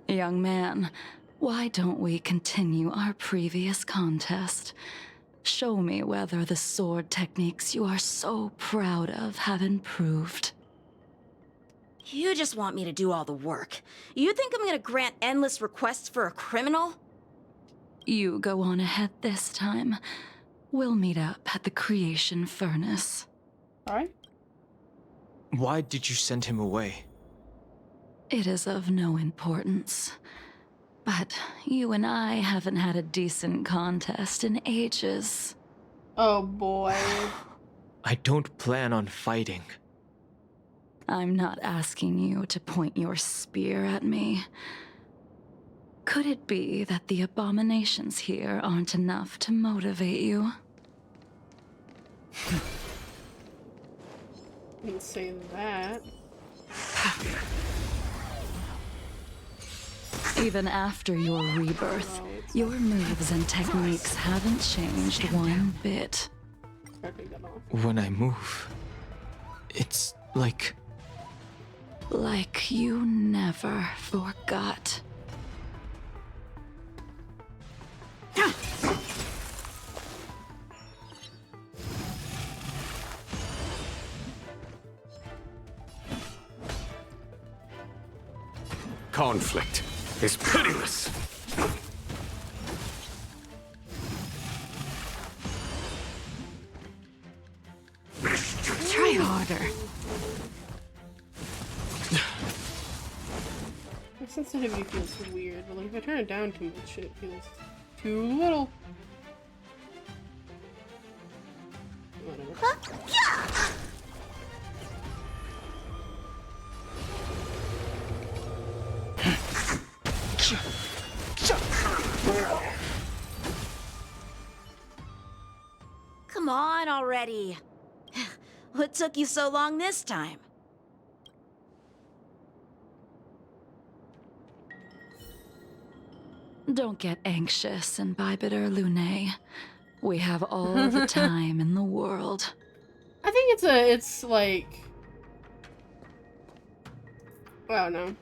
Young man, why don't we continue our previous contest? Show me whether the sword techniques you are so proud of have improved. You just want me to do all the work. You think I'm gonna grant endless requests for a criminal? You go on ahead this time. We'll meet up at the creation furnace. Alright. Why did you send him away? It is of no importance. But you and I haven't had a decent contest in ages. Oh boy. I don't plan on fighting. I'm not asking you to point your spear at me. Could it be that the abominations here aren't enough to motivate you? Didn't say that. Even after your rebirth, your moves and techniques haven't changed one bit. When I move, it's like... Like you never forgot. Conflict is pitiless. Try harder. My sensitivity feels weird, but like if I turn it down too much, it feels too little. Whatever. Come on already. What took you so long this time? Don't get anxious, Imbibitor Lunae. We have all the time in the world. I think it's like, I don't know.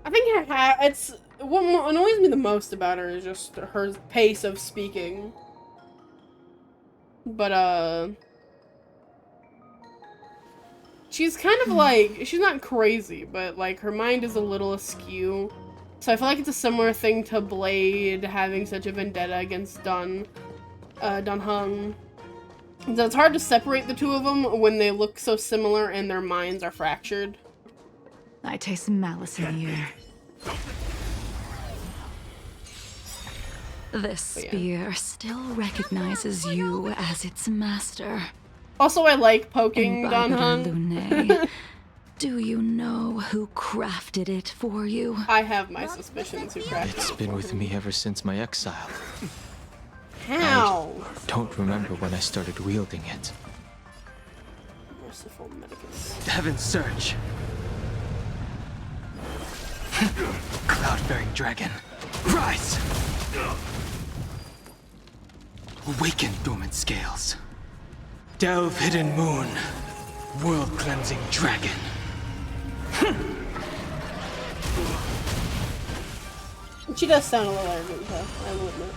I think it's what annoys me the most about her is just her pace of speaking. But she's kind of like, she's not crazy, but like her mind is a little askew. So I feel like it's a similar thing to Blade having such a vendetta against Dan Heng. So it's hard to separate the two of them when they look so similar and their minds are fractured. I taste malice in the air. This spear still recognizes you as its master. Also, I like poking Dan Imbibitor Heng. Lunae, do you know who crafted it for you? I have my suspicions who crafted it. It's been with me ever since my exile. How? I don't remember when I started wielding it. Merciful Medicus. Heaven's Surge. Cloud-bearing dragon, rise! Awaken dormant scales. Delve hidden moon, world-cleansing dragon. She does sound a little arrogant, though, I will admit.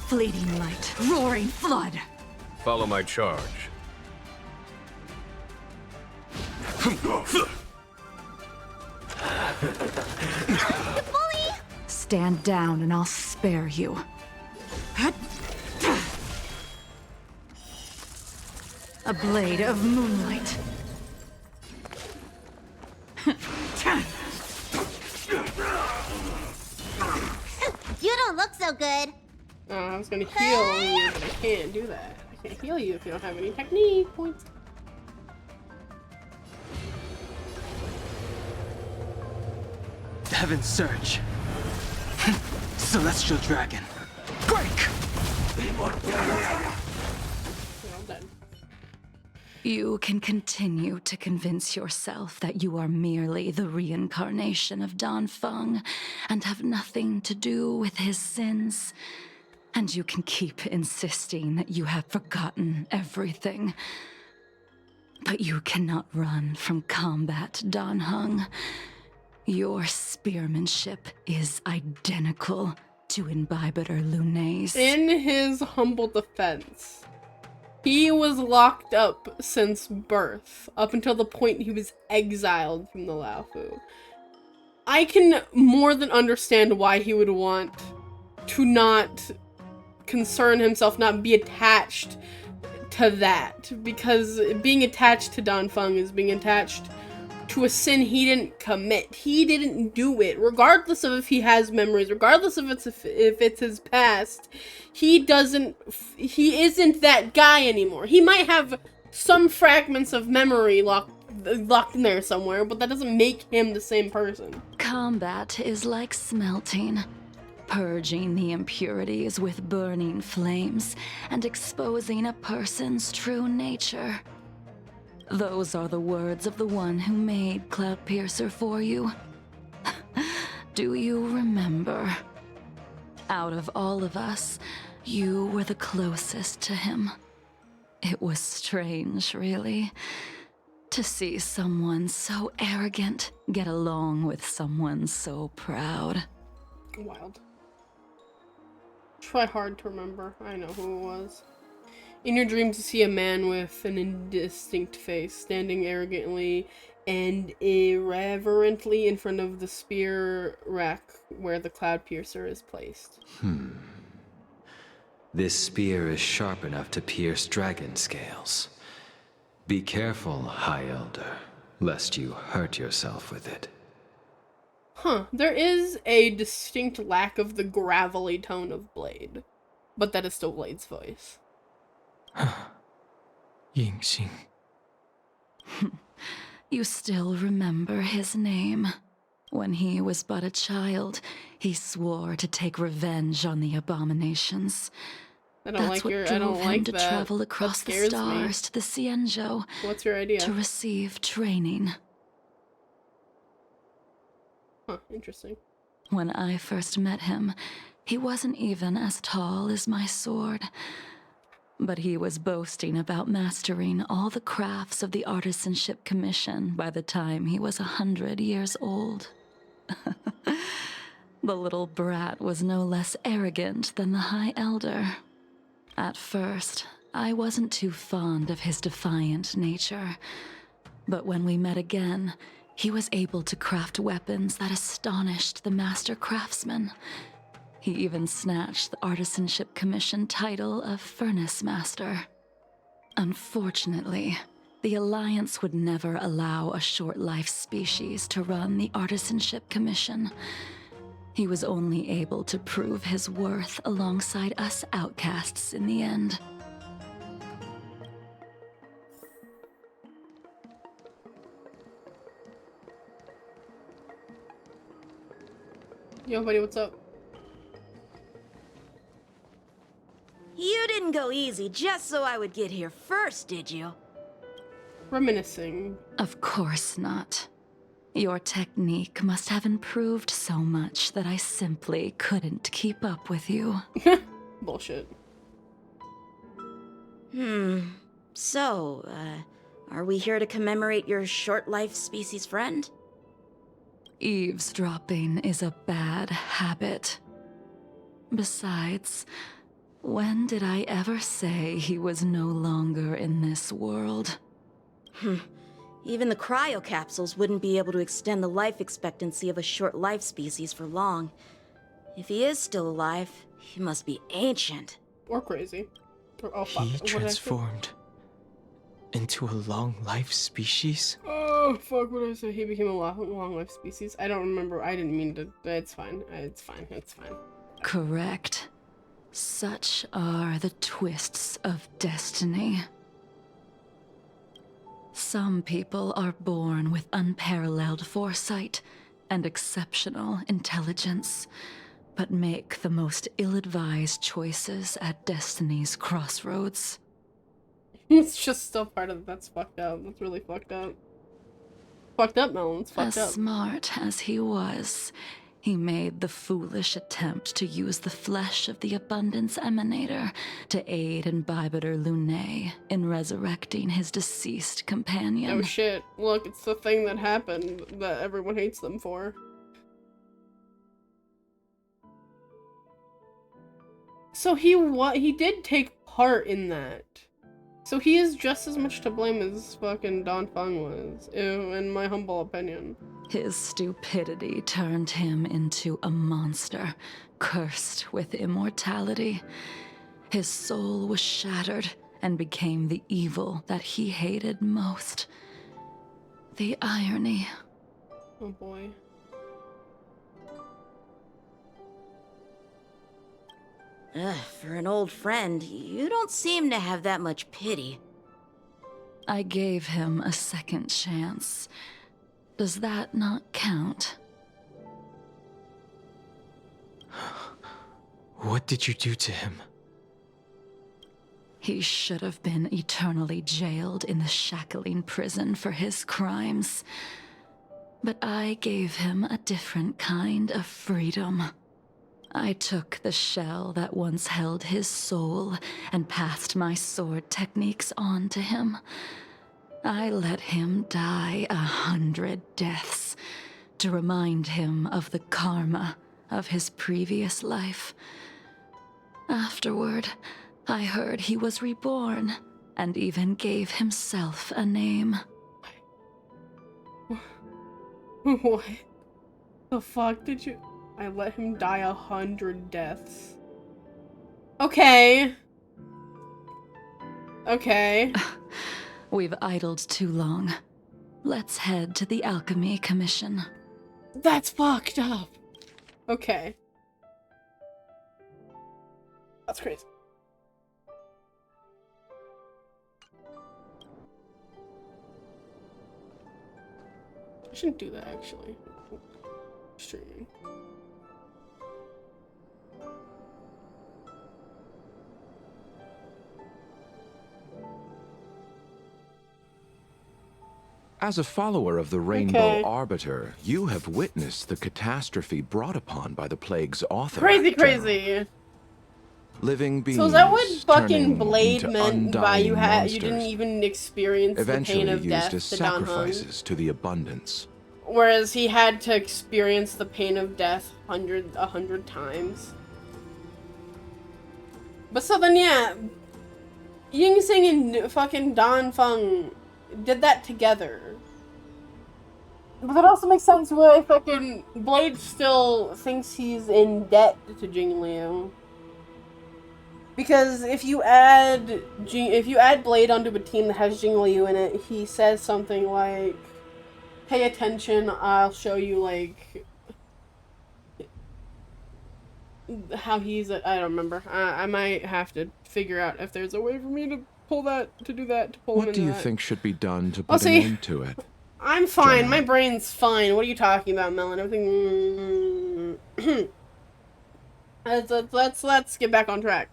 Fleeting light, roaring flood. Follow my charge. Stand down and I'll spare you. A blade of moonlight. You don't look so good. I was gonna heal you, but I can't do that. I can't heal you if you don't have any technique points. Heaven's Surge. Celestial dragon, break! Well done. You can continue to convince yourself that you are merely the reincarnation of Dan Feng and have nothing to do with his sins. And you can keep insisting that you have forgotten everything. But you cannot run from combat, Dan Heng. Your spearmanship is identical to Imbibitor Lunae's. In his humble defense, he was locked up since birth, up until the point he was exiled from the Laofu. I can more than understand why he would want to not concern himself, not be attached to that, because being attached to Dan Feng is being attached to a sin he didn't commit. He didn't do it, regardless of if he has memories, regardless of if it's his past. He isn't that guy anymore. He might have some fragments of memory locked in there somewhere, but that doesn't make him the same person. Combat is like smelting, purging the impurities with burning flames and exposing a person's true nature. Those are the words of the one who made Cloudpiercer for you. Do you remember? Out of all of us, you were the closest to him. It was strange, really, to see someone so arrogant get along with someone so proud. Wild. Try hard to remember. I know who it was. In your dreams, you see a man with an indistinct face, standing arrogantly and irreverently in front of the spear rack where the Cloudpiercer is placed. This spear is sharp enough to pierce dragon scales. Be careful, High Elder, lest you hurt yourself with it. Huh, there is a distinct lack of the gravelly tone of Blade, but that is still Blade's voice. Yingxing. You still remember his name. When he was but a child, he swore to take revenge on the abominations. That's what drove him to travel across the stars to the Xianzhou. What's your idea? To receive training. Huh, interesting. When I first met him, he wasn't even as tall as my sword. But he was boasting about mastering all the crafts of the Artisanship Commission by the time he was 100 years old. The little brat was no less arrogant than the High Elder. At first, I wasn't too fond of his defiant nature. But when we met again, he was able to craft weapons that astonished the master craftsman. He even snatched the Artisanship Commission title of Furnace Master. Unfortunately, the Alliance would never allow a short-life species to run the Artisanship Commission. He was only able to prove his worth alongside us outcasts in the end. Yo, buddy, what's up? You didn't go easy just so I would get here first, did you? Reminiscing. Of course not. Your technique must have improved so much that I simply couldn't keep up with you. Bullshit. So, are we here to commemorate your short-life species friend? Eavesdropping is a bad habit. Besides, when did I ever say he was no longer in this world? Even the cryocapsules wouldn't be able to extend the life expectancy of a short-life species for long. If he is still alive, he must be ancient. Or crazy. Or, oh, fuck. He What did I say? transformed into a long-life species? Oh, fuck, what did I say? He became a long-life species? I don't remember. I didn't mean to. It's fine. It's fine. It's fine. Correct. Such are the twists of destiny. Some people are born with unparalleled foresight and exceptional intelligence, but make the most ill-advised choices at destiny's crossroads. It's just still part of it. That's fucked up. That's really fucked up. Fucked up, Melon. It's fucked As up. smart as he was, he made the foolish attempt to use the flesh of the Abundance Emanator to aid Imbibiter Lunae in resurrecting his deceased companion. Oh shit. Look, it's the thing that happened that everyone hates them for. So he did take part in that. So he is just as much to blame as fucking Don Feng was, in my humble opinion. His stupidity turned him into a monster, cursed with immortality. His soul was shattered and became the evil that he hated most. The irony. Oh boy. For an old friend, you don't seem to have that much pity. I gave him a second chance. Does that not count? What did you do to him? He should have been eternally jailed in the shackling prison for his crimes. But I gave him a different kind of freedom. I took the shell that once held his soul and passed my sword techniques on to him. I let him die 100 deaths to remind him of the karma of his previous life. Afterward, I heard he was reborn and even gave himself a name. What the fuck did you... I let him die 100 deaths. Okay. Okay. We've idled too long. Let's head to the Alchemy Commission. That's fucked up. Okay. That's crazy. I shouldn't do that, actually. Streaming. As a follower of the Rainbow Arbiter, you have witnessed the catastrophe brought upon by the plague's author. Crazy. Living beings. So is that what fucking turning Blade into meant by you undying didn't monsters, even experience the eventually pain of death used as to Dan Heng? sacrifices to the abundance. Whereas he had to experience the pain of death 100 times. But so then, yeah, Ying Xing and fucking Dan Feng did that together. But that also makes sense why fucking Blade still thinks he's in debt to Jingliu. Because if you add Blade onto a team that has Jingliu in it, he says something like, "Pay attention, I'll show you like how he's." I don't remember. I might have to figure out if there's a way for me to pull that to do that to pull him What into do you that. think should be done to put an end to it? I'm fine. General. My brain's fine. What are you talking about, Melon? Everything. Let's get back on track.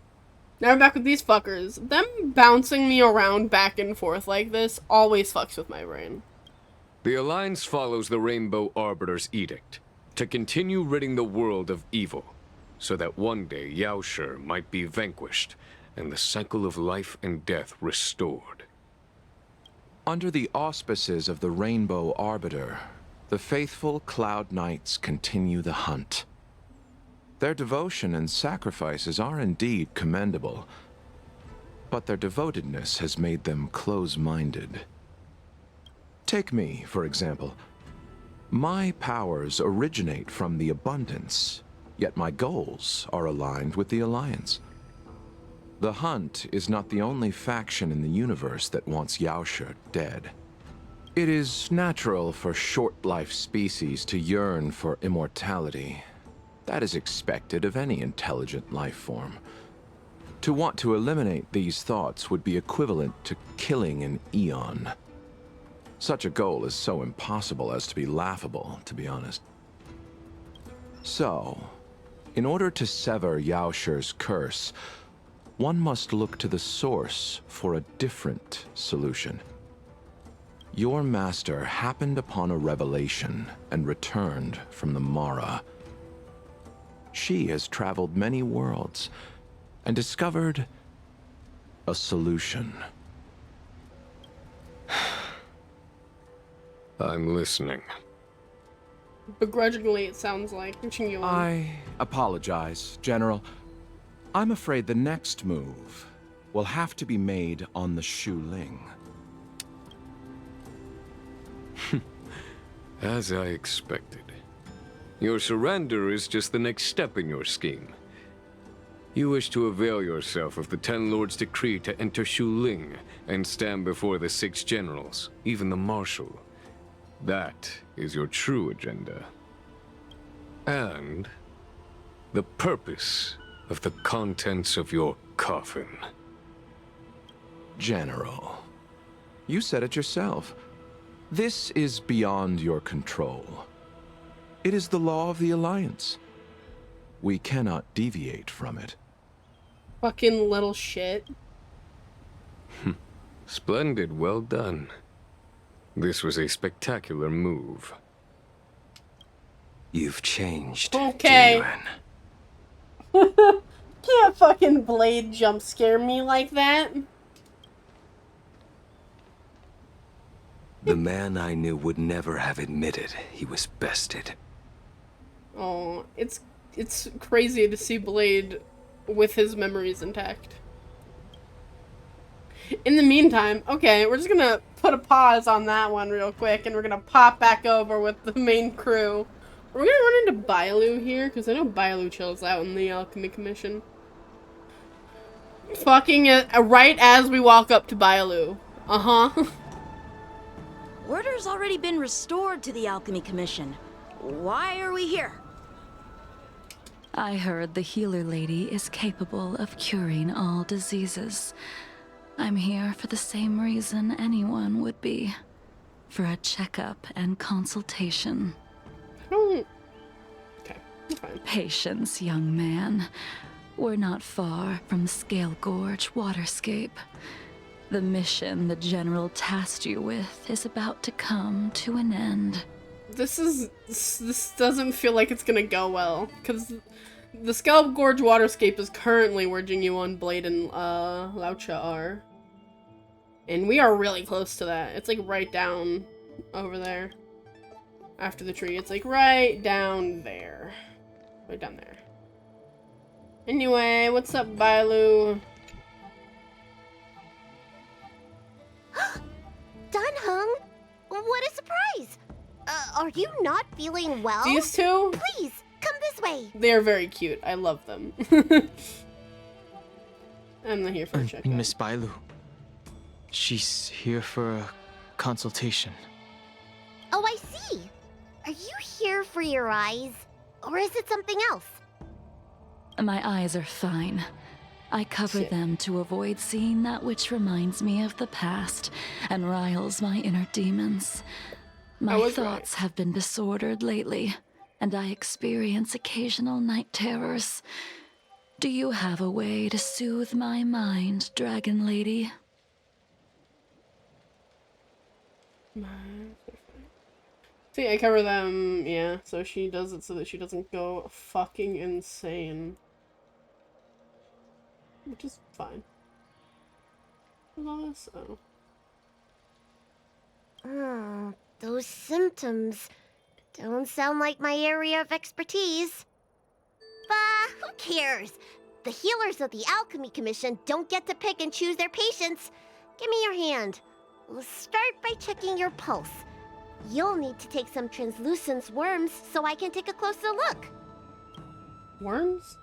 Now we're back with these fuckers. Them bouncing me around back and forth like this always fucks with my brain. The Alliance follows the Rainbow Arbiter's edict to continue ridding the world of evil, so that one day Yaoshi might be vanquished and the cycle of life and death restored. Under the auspices of the Rainbow Arbiter, the faithful Cloud Knights continue the hunt. Their devotion and sacrifices are indeed commendable, but their devotedness has made them close-minded. Take me, for example. My powers originate from the abundance, yet my goals are aligned with the Alliance. The Hunt is not the only faction in the universe that wants Yaoshi dead. It is natural for short-life species to yearn for immortality. That is expected of any intelligent life form. To want to eliminate these thoughts would be equivalent to killing an eon. Such a goal is so impossible as to be laughable, to be honest. So, in order to sever Yaoshi's curse, one must look to the source for a different solution. Your master happened upon a revelation and returned from the Mara. She has traveled many worlds and discovered a solution. I'm listening. Begrudgingly, it sounds like. I apologize, General. I'm afraid the next move will have to be made on the Shu Ling. As I expected. Your surrender is just the next step in your scheme. You wish to avail yourself of the Ten Lords' decree to enter Shu Ling and stand before the 6 generals, even the Marshal. That is your true agenda. And the purpose of the contents of your coffin. General, you said it yourself. This is beyond your control. It is the law of the Alliance. We cannot deviate from it. Fucking little shit. Splendid, well done. This was a spectacular move. You've changed, Okay. Jingliu. Can't fucking Blade jump scare me like that. The man I knew would never have admitted he was bested. Oh, it's crazy to see Blade with his memories intact. In the meantime, okay, we're just gonna put a pause on that one real quick, and we're gonna pop back over with the main crew. We're gonna run into Bailu here, because I know Bailu chills out in the Alchemy Commission. Fucking right as we walk up to Bailu. Uh-huh. Order's already been restored to the Alchemy Commission. Why are we here? I heard the healer lady is capable of curing all diseases. I'm here for the same reason anyone would be. For a checkup and consultation. Okay, fine. Patience, young man. We're not far from Scale Gorge waterscape. The mission the General tasked you with is about to come to an end. This doesn't feel like it's gonna go well, because the Scalp Gorge waterscape is currently where Jingliu and Blade and Laucha are. And we are really close to that. It's like right down over there. After the tree. It's like right down there. Right down there. Anyway, what's up, Bailu? Dunhung? What a surprise! Are you not feeling well? These two? Please, come this way. They're very cute. I love them. I'm not here for a check. Miss Bailu. She's here for a consultation. Oh, I see. Are you here for your eyes? Or is it something else? My eyes are fine. I cover them to avoid seeing that which reminds me of the past and riles my inner demons. My thoughts have been disordered lately, and I experience occasional night terrors. Do you have a way to soothe my mind, Dragon Lady? See, I cover them, yeah, so she does it so that she doesn't go fucking insane. Which is fine. What's all this? Oh. Those symptoms don't sound like my area of expertise. But who cares? The healers of the Alchemy Commission don't get to pick and choose their patients. Give me your hand. We'll start by checking your pulse. You'll need to take some translucence worms so I can take a closer look. Worms?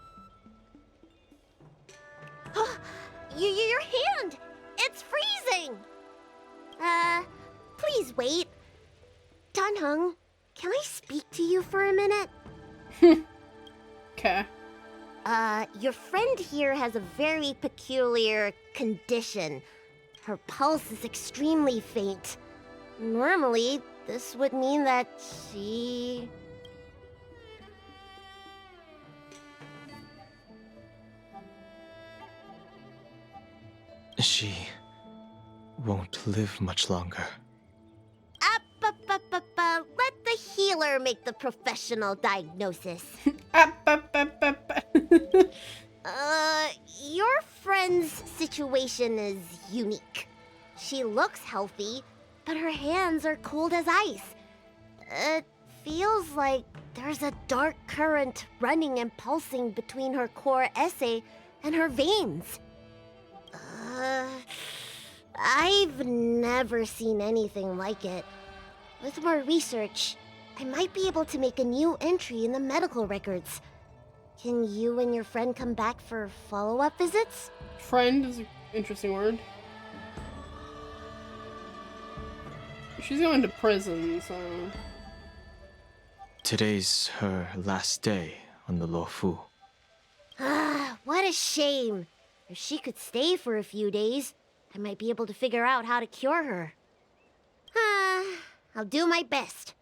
Your hand! It's freezing! Please wait. Dunhung, can I speak to you for a minute? Okay. Your friend here has a very peculiar condition. Her pulse is extremely faint. Normally, this would mean that she... She won't live much longer. Let the healer make the professional diagnosis. Your friend's situation is unique. She looks healthy, but her hands are cold as ice. It feels like there's a dark current running and pulsing between her core esse and her veins. I've never seen anything like it. With more research, I might be able to make a new entry in the medical records. Can you and your friend come back for follow-up visits? Friend is an interesting word. She's going to prison, so... Today's her last day on the Luofu. What a shame. If she could stay for a few days, I might be able to figure out how to cure her. I'll do my best.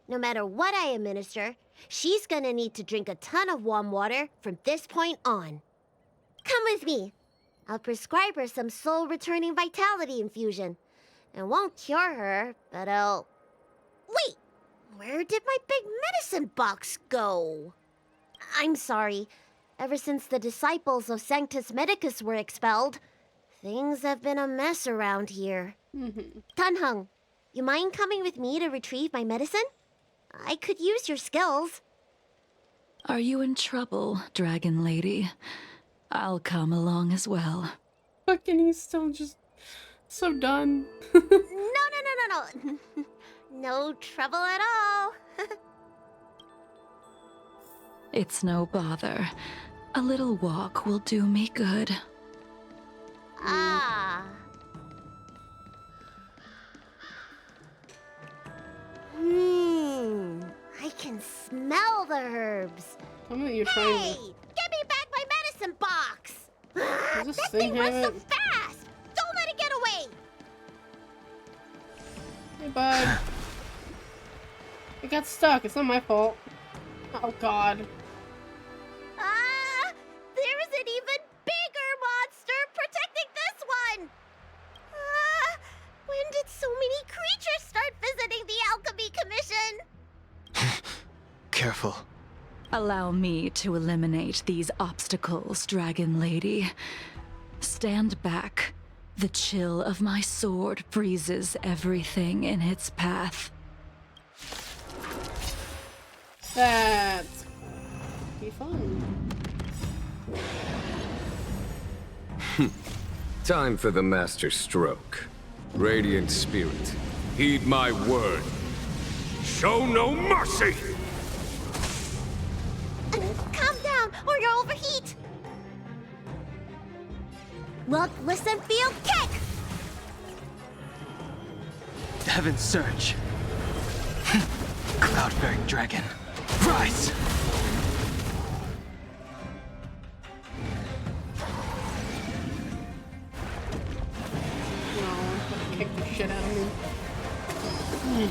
No matter what I administer, she's gonna need to drink a ton of warm water from this point on. Come with me. I'll prescribe her some soul-returning vitality infusion. It won't cure her, but I'll... Wait! Where did my big medicine box go? I'm sorry. Ever since the disciples of Sanctus Medicus were expelled, things have been a mess around here. Dunhung, you mind coming with me to retrieve my medicine? I could use your skills. Are you in trouble, Dragon Lady? I'll come along as well. Fucking he's still just so done. No. No trouble at all. It's no bother. A little walk will do me good. I can smell the herbs. Tell me that you're trying Hey! Give me back my medicine box! Does this That thing thing runs have so it? fast! Don't let it get away! Hey, bud. It got stuck. It's not my fault. Oh, God. There's an even bigger monster protecting this one! careful. Allow me to eliminate these obstacles, Dragon Lady. Stand back. The chill of my sword freezes everything in its path. That's be fun. Time for the master stroke. Radiant Spirit, heed my word. Show no mercy! Calm down, or you'll overheat. Look, listen, feel, kick! Heaven Surge. Cloud-bearing dragon. Rise! No, kick the shit out of me.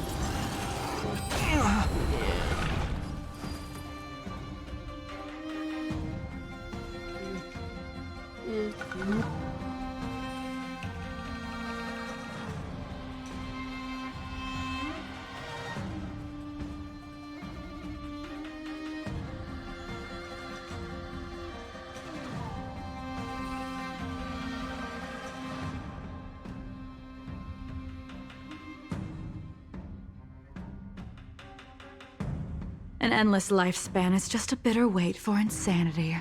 An endless lifespan is just a bitter wait for insanity.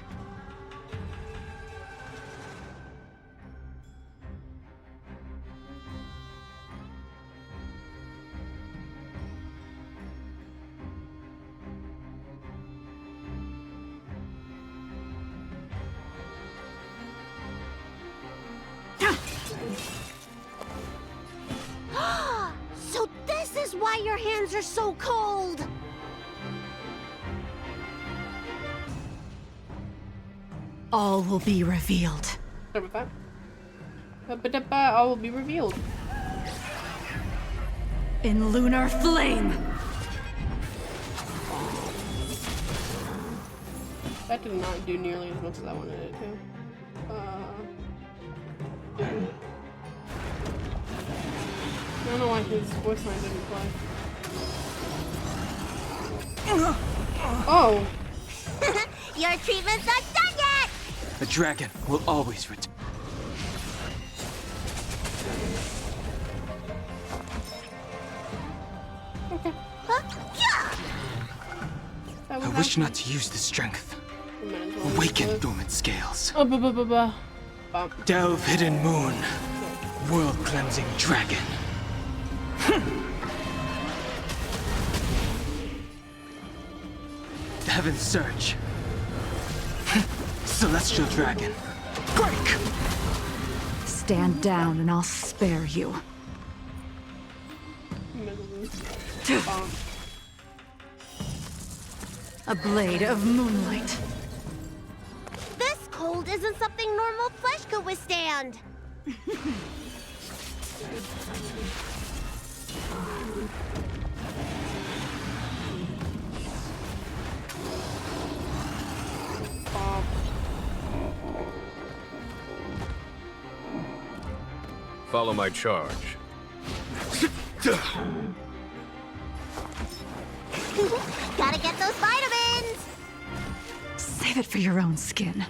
So this is why your hands are so cold! All will be revealed. Sorry about that. All will be revealed. In lunar flame! That did not do nearly as much as I wanted it to. I don't know why his voice line didn't play. Oh! Your treatment's not done yet! A dragon will always return. Okay. Huh? I wish not to use the strength. Awaken dormant scales. Delve hidden moon. World cleansing dragon. Heaven Surge. Celestial dragon. Break! Stand down and I'll spare you. A blade of moonlight. This cold isn't something normal flesh could withstand. Follow my charge. Gotta get those vitamins! Save it for your own skin.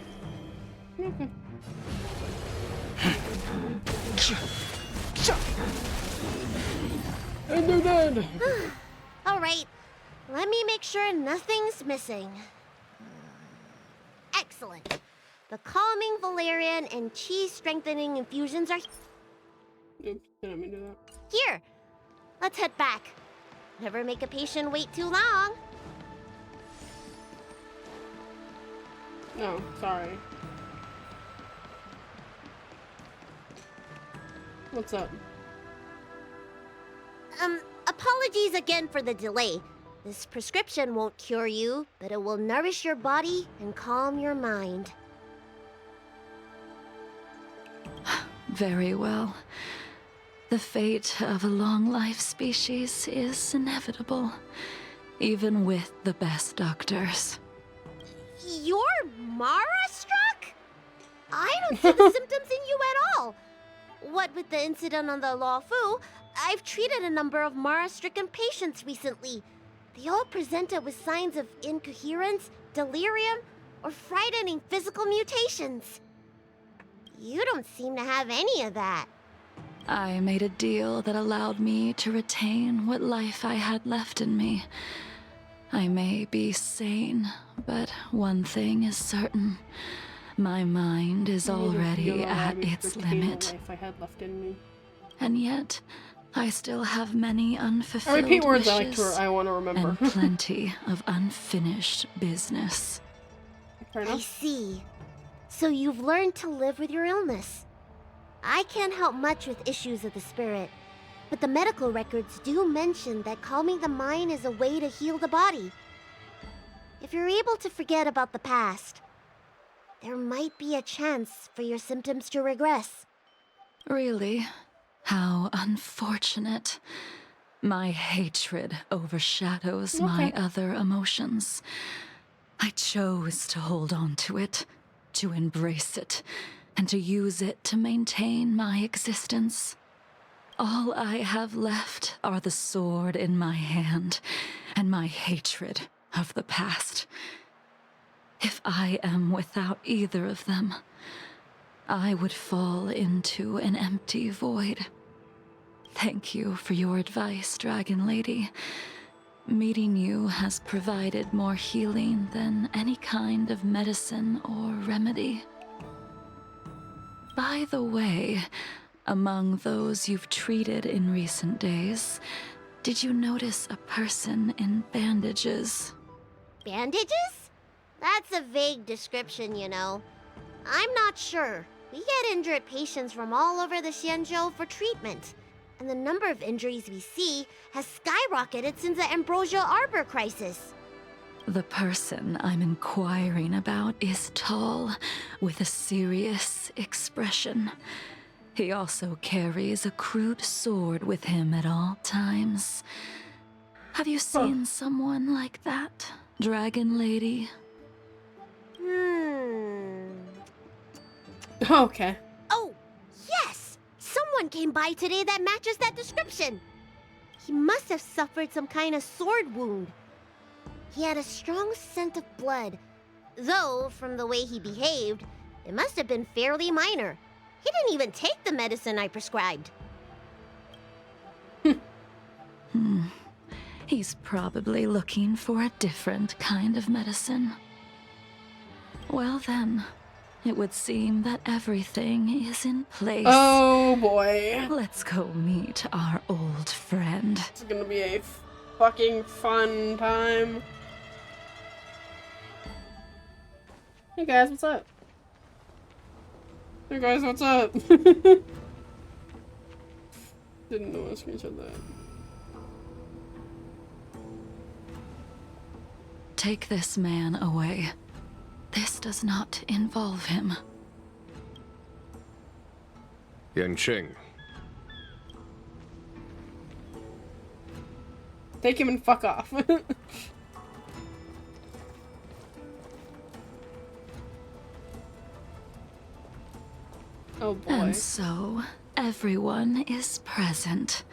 And they're dead! Alright, let me make sure nothing's missing. Excellent. The calming valerian and chi strengthening infusions are Oops, didn't mean to do that. here. Let's head back. Never make a patient wait too long. No, sorry. What's up? Apologies again for the delay. This prescription won't cure you, but it will nourish your body and calm your mind. Very well. The fate of a long-life species is inevitable, even with the best doctors. You're Mara-struck? I don't see the symptoms in you at all. What with the incident on the Law Fu, I've treated a number of Mara-stricken patients recently. They all presented with signs of incoherence, delirium, or frightening physical mutations. You don't seem to have any of that. I made a deal that allowed me to retain what life I had left in me. I may be sane, but one thing is certain. My mind is already at its limit. Life I had left in me. And yet, I still have many unfulfilled I repeat words wishes I want to remember. and plenty of unfinished business. Fair I enough. see. So you've learned to live with your illness. I can't help much with issues of the spirit, but the medical records do mention that calming the mind is a way to heal the body. If you're able to forget about the past, there might be a chance for your symptoms to regress. Really? How unfortunate. My hatred overshadows my other emotions. I chose to hold on to it, to embrace it, and to use it to maintain my existence. All I have left are the sword in my hand and my hatred of the past. If I am without either of them, I would fall into an empty void. Thank you for your advice, Dragon Lady. Meeting you has provided more healing than any kind of medicine or remedy. By the way, among those you've treated in recent days, did you notice a person in bandages? Bandages? That's a vague description, you know. I'm not sure. We get injured patients from all over the Xianzhou for treatment, and the number of injuries we see has skyrocketed since the Ambrosia Arbor crisis. The person I'm inquiring about is tall, with a serious expression. He also carries a crude sword with him at all times. Have you seen someone like that, Dragon Lady? Okay. Oh, yes! Someone came by today that matches that description. He must have suffered some kind of sword wound. He had a strong scent of blood, though from the way he behaved, it must have been fairly minor. He didn't even take the medicine I prescribed. He's probably looking for a different kind of medicine. Well then, it would seem that everything is in place. Oh boy. Let's go meet our old friend. It's gonna be a fucking fun time. Hey guys, what's up? Hey guys, what's up? Didn't know I screenshot that. Take this man away. This does not involve him. Yanqing. Take him and fuck off. Oh boy. And so, everyone is present.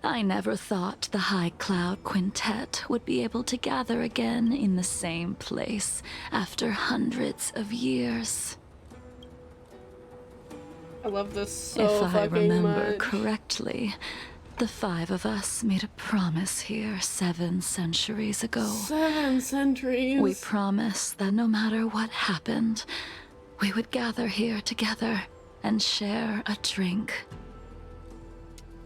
I never thought the High Cloud Quintet would be able to gather again in the same place after hundreds of years. I love this so If I fucking remember much. correctly, the 5 of us made a promise here 7 centuries ago. 7 centuries. We promised that no matter what happened, we would gather here together and share a drink.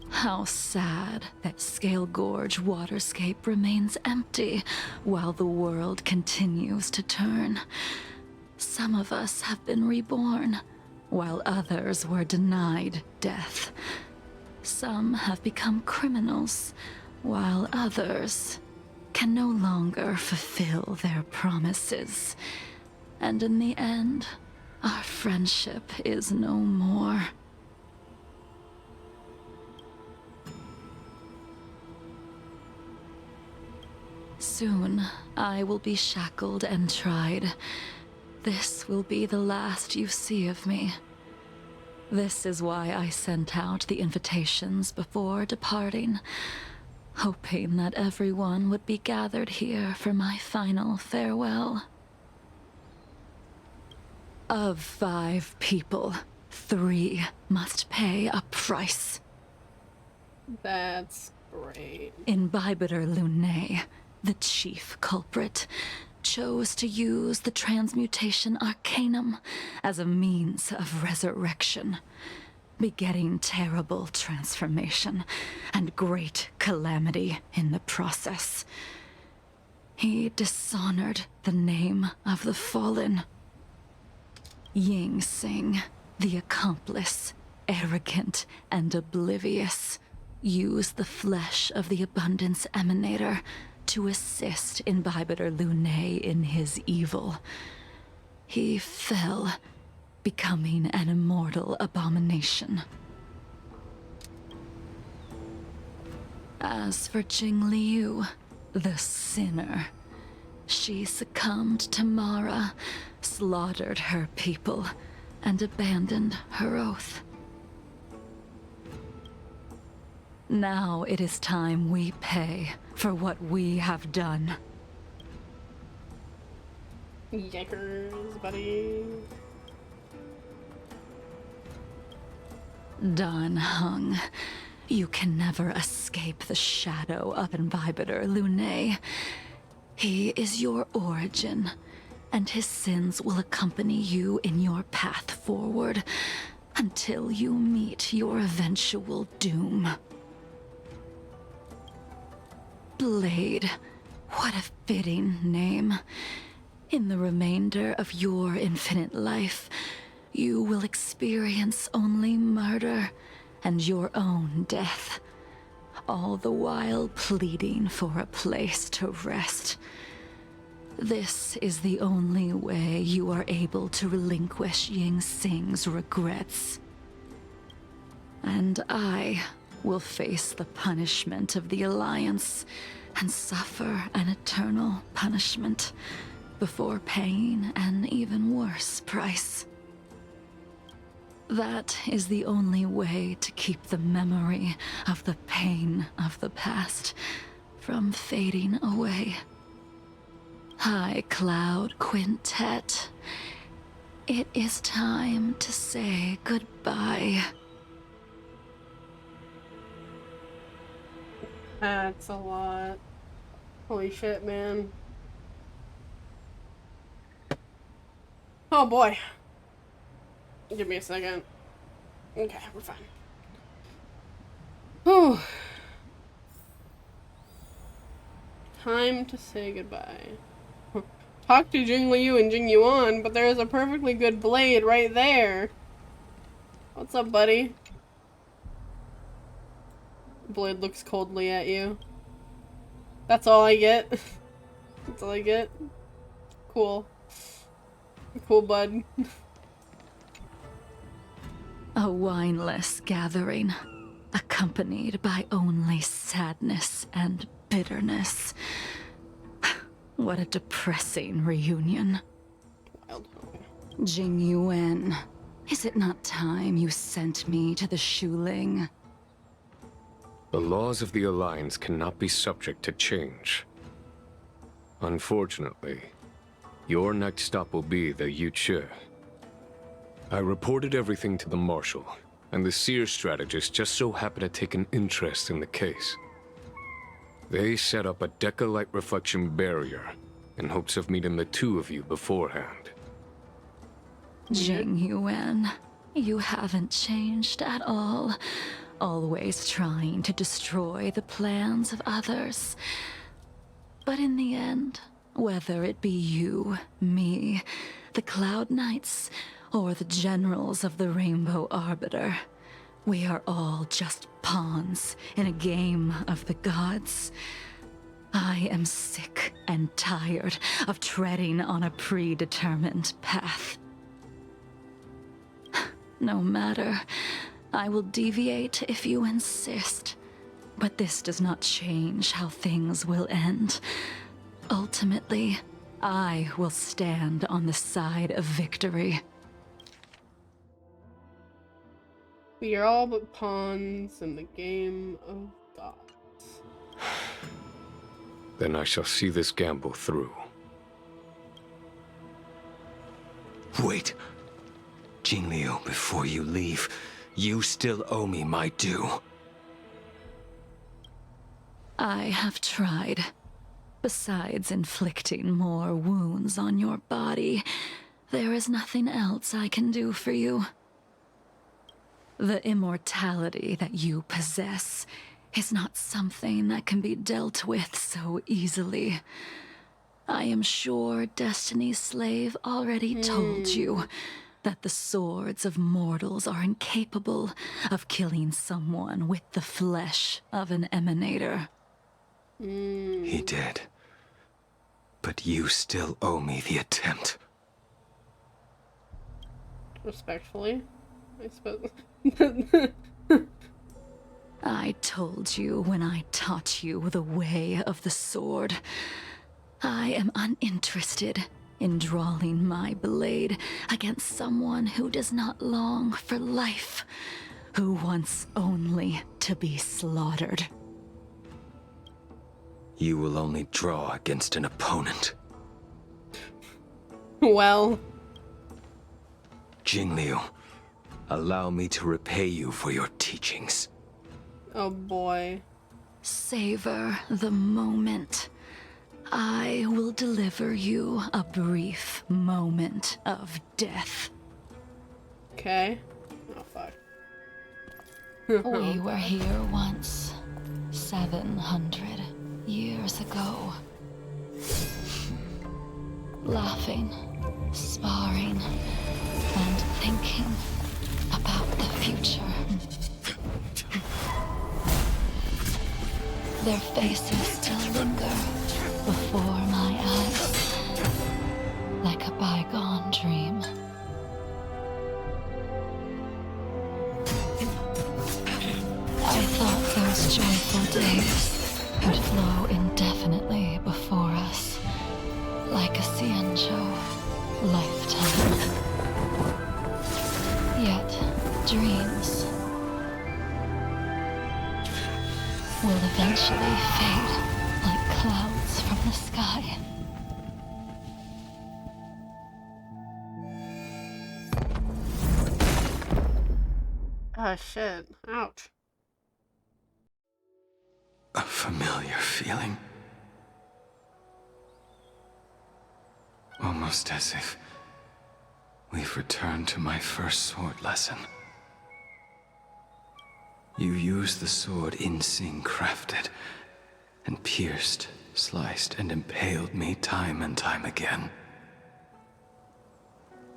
How sad that Scale Gorge waterscape remains empty while the world continues to turn. Some of us have been reborn, while others were denied death. Some have become criminals, while others can no longer fulfill their promises. And in the end, our friendship is no more. Soon, I will be shackled and tried. This will be the last you see of me. This is why I sent out the invitations before departing. hoping that everyone would be gathered here for my final farewell. Of 5 people, 3 must pay a price. That's great. Imbibitor Lunae, the chief culprit, chose to use the transmutation arcanum as a means of resurrection, begetting terrible transformation and great calamity in the process. He dishonored the name of the fallen. Ying Sing, the accomplice, arrogant and oblivious, used the flesh of the Abundance Emanator to assist Imbibitor Lunae in his evil. He fell, becoming an immortal abomination. As for Jingliu, the sinner, she succumbed to Mara, slaughtered her people, and abandoned her oath. Now it is time we pay for what we have done. Yikers, buddy. Dan Heng, you can never escape the shadow of Imbibitor Lunae. He is your origin, and his sins will accompany you in your path forward until you meet your eventual doom. Blade, what a fitting name. In the remainder of your infinite life, you will experience only murder and your own death, all the while pleading for a place to rest. This is the only way you are able to relinquish Ying Sing's regrets. And I will face the punishment of the Alliance and suffer an eternal punishment before paying an even worse price. That is the only way to keep the memory of the pain of the past from fading away. High Cloud Quintet, it is time to say goodbye. That's a lot. Holy shit, man. Oh boy. Give me a second. Okay, we're fine. Whew. Time to say goodbye. Talk to Jingliu and Jingyuan, but there's a perfectly good blade right there. What's up, buddy? Blade looks coldly at you. That's all I get. That's all I get. Cool. Cool, bud. A wineless gathering, accompanied by only sadness and bitterness. What a depressing reunion. Wild. Okay. Jingyuan, is it not time you sent me to the Shuling? The laws of the Alliance cannot be subject to change. Unfortunately, your next stop will be the Yuchi. I reported everything to the Marshal, and the Seer strategist just so happened to take an interest in the case. They set up a Deca-light reflection barrier in hopes of meeting the two of you beforehand. Jingyuan, you haven't changed at all. Always trying to destroy the plans of others. But in the end, whether it be you, me, the Cloud Knights, or the generals of the Rainbow Arbiter, we are all just pawns in a game of the gods. I am sick and tired of treading on a predetermined path. No matter, I will deviate if you insist, but this does not change how things will end. Ultimately, I will stand on the side of victory. We are all but pawns in the game of gods. Then I shall see this gamble through. Wait. Jingliu, before you leave, you still owe me my due. I have tried. Besides inflicting more wounds on your body, there is nothing else I can do for you. The immortality that you possess is not something that can be dealt with so easily. I am sure Destiny's Slave already told you that the swords of mortals are incapable of killing someone with the flesh of an emanator. He did. But you still owe me the attempt. Respectfully, I suppose. I told you when I taught you the way of the sword. I am uninterested in drawing my blade against someone who does not long for life, who wants only to be slaughtered. You will only draw against an opponent. Well. Jingliu, allow me to repay you for your teachings. Oh boy. Savor the moment. I will deliver you a brief moment of death. Okay. Oh fuck. We were here once, 700 years ago. Laughing, sparring, and thinking about the future. Their faces still linger before my eyes, like a bygone dream. I thought those joyful days would flow indefinitely before us, like a Ciencho lifetime. Yet, dreams will eventually fade like clouds from the sky. Oh shit. Ouch. A familiar feeling. Almost as if we've returned to my first sword lesson. You used the sword Insing crafted, and pierced, sliced, and impaled me time and time again.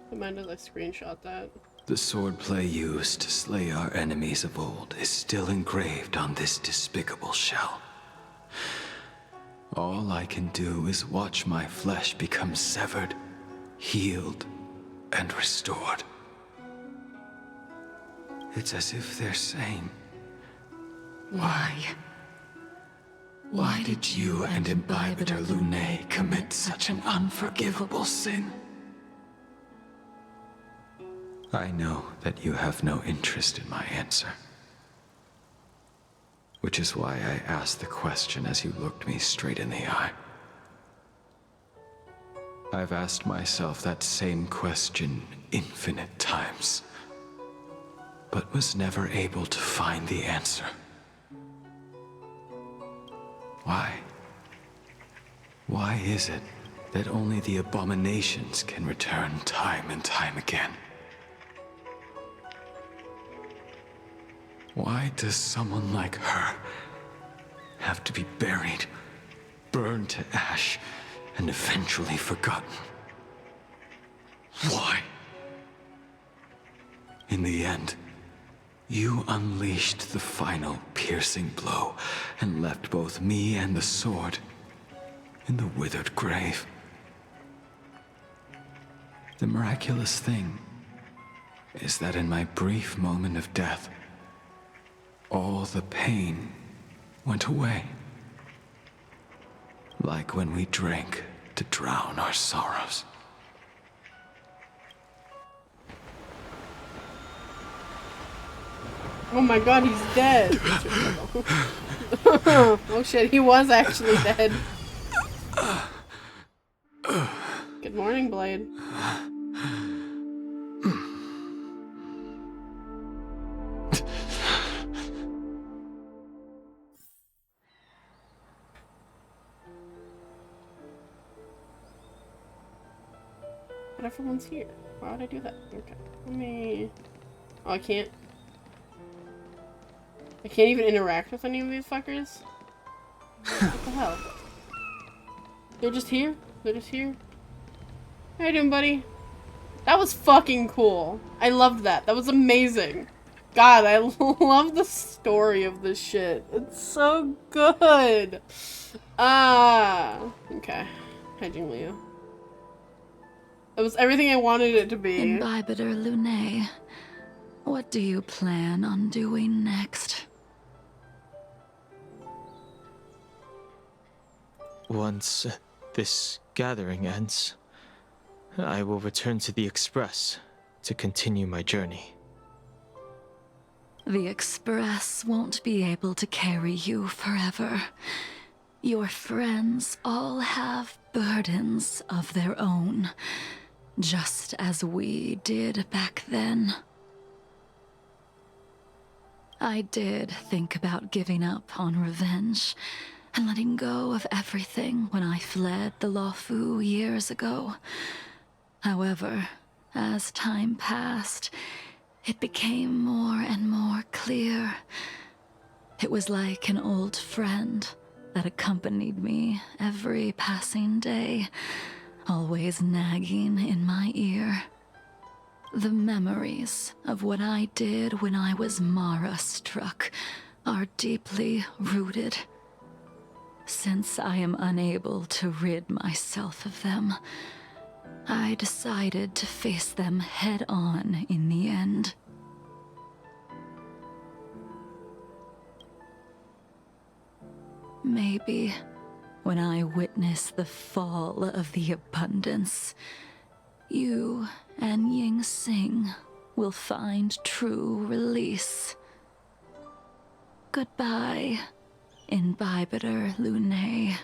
Don't mind if I screenshot that. The swordplay used to slay our enemies of old is still engraved on this despicable shell. All I can do is watch my flesh become severed, healed, and restored. It's as if they're saying, Why? Why did you and Imbibitor Lunae commit such an unforgivable sin? I know that you have no interest in my answer. Which is why I asked the question as you looked me straight in the eye. I've asked myself that same question infinite times, but was never able to find the answer. Why? Why is it that only the abominations can return time and time again? Why does someone like her have to be buried, burned to ash, and eventually forgotten? Why? In the end, you unleashed the final piercing blow and left both me and the sword in the withered grave. The miraculous thing is that in my brief moment of death, all the pain went away. Like when we drank to drown our sorrows. Oh my god, he's dead. Oh shit, he was actually dead. Good morning, Blade. But everyone's here. Why would I do that? Okay. Let me... Oh, I can't... I can't even interact with any of these fuckers? What the hell? They're just here? They're just here? How you doing, buddy? That was fucking cool. I loved that. That was amazing. God, I love the story of this shit. It's so good. Okay. Hi, Jingliu. It was everything I wanted it to be. Imbibitor Lunae, what do you plan on doing next? Once this gathering ends, I will return to the Express to continue my journey. The Express won't be able to carry you forever. Your friends all have burdens of their own, just as we did back then. I did think about giving up on revenge and letting go of everything when I fled the Luofu years ago. However, as time passed, it became more and more clear. It was like an old friend that accompanied me every passing day, always nagging in my ear. The memories of what I did when I was Mara-struck are deeply rooted. Since I am unable to rid myself of them, I decided to face them head-on in the end. Maybe when I witness the fall of the abundance, you and Ying Sing will find true release. Goodbye, Imbibitor Lunae.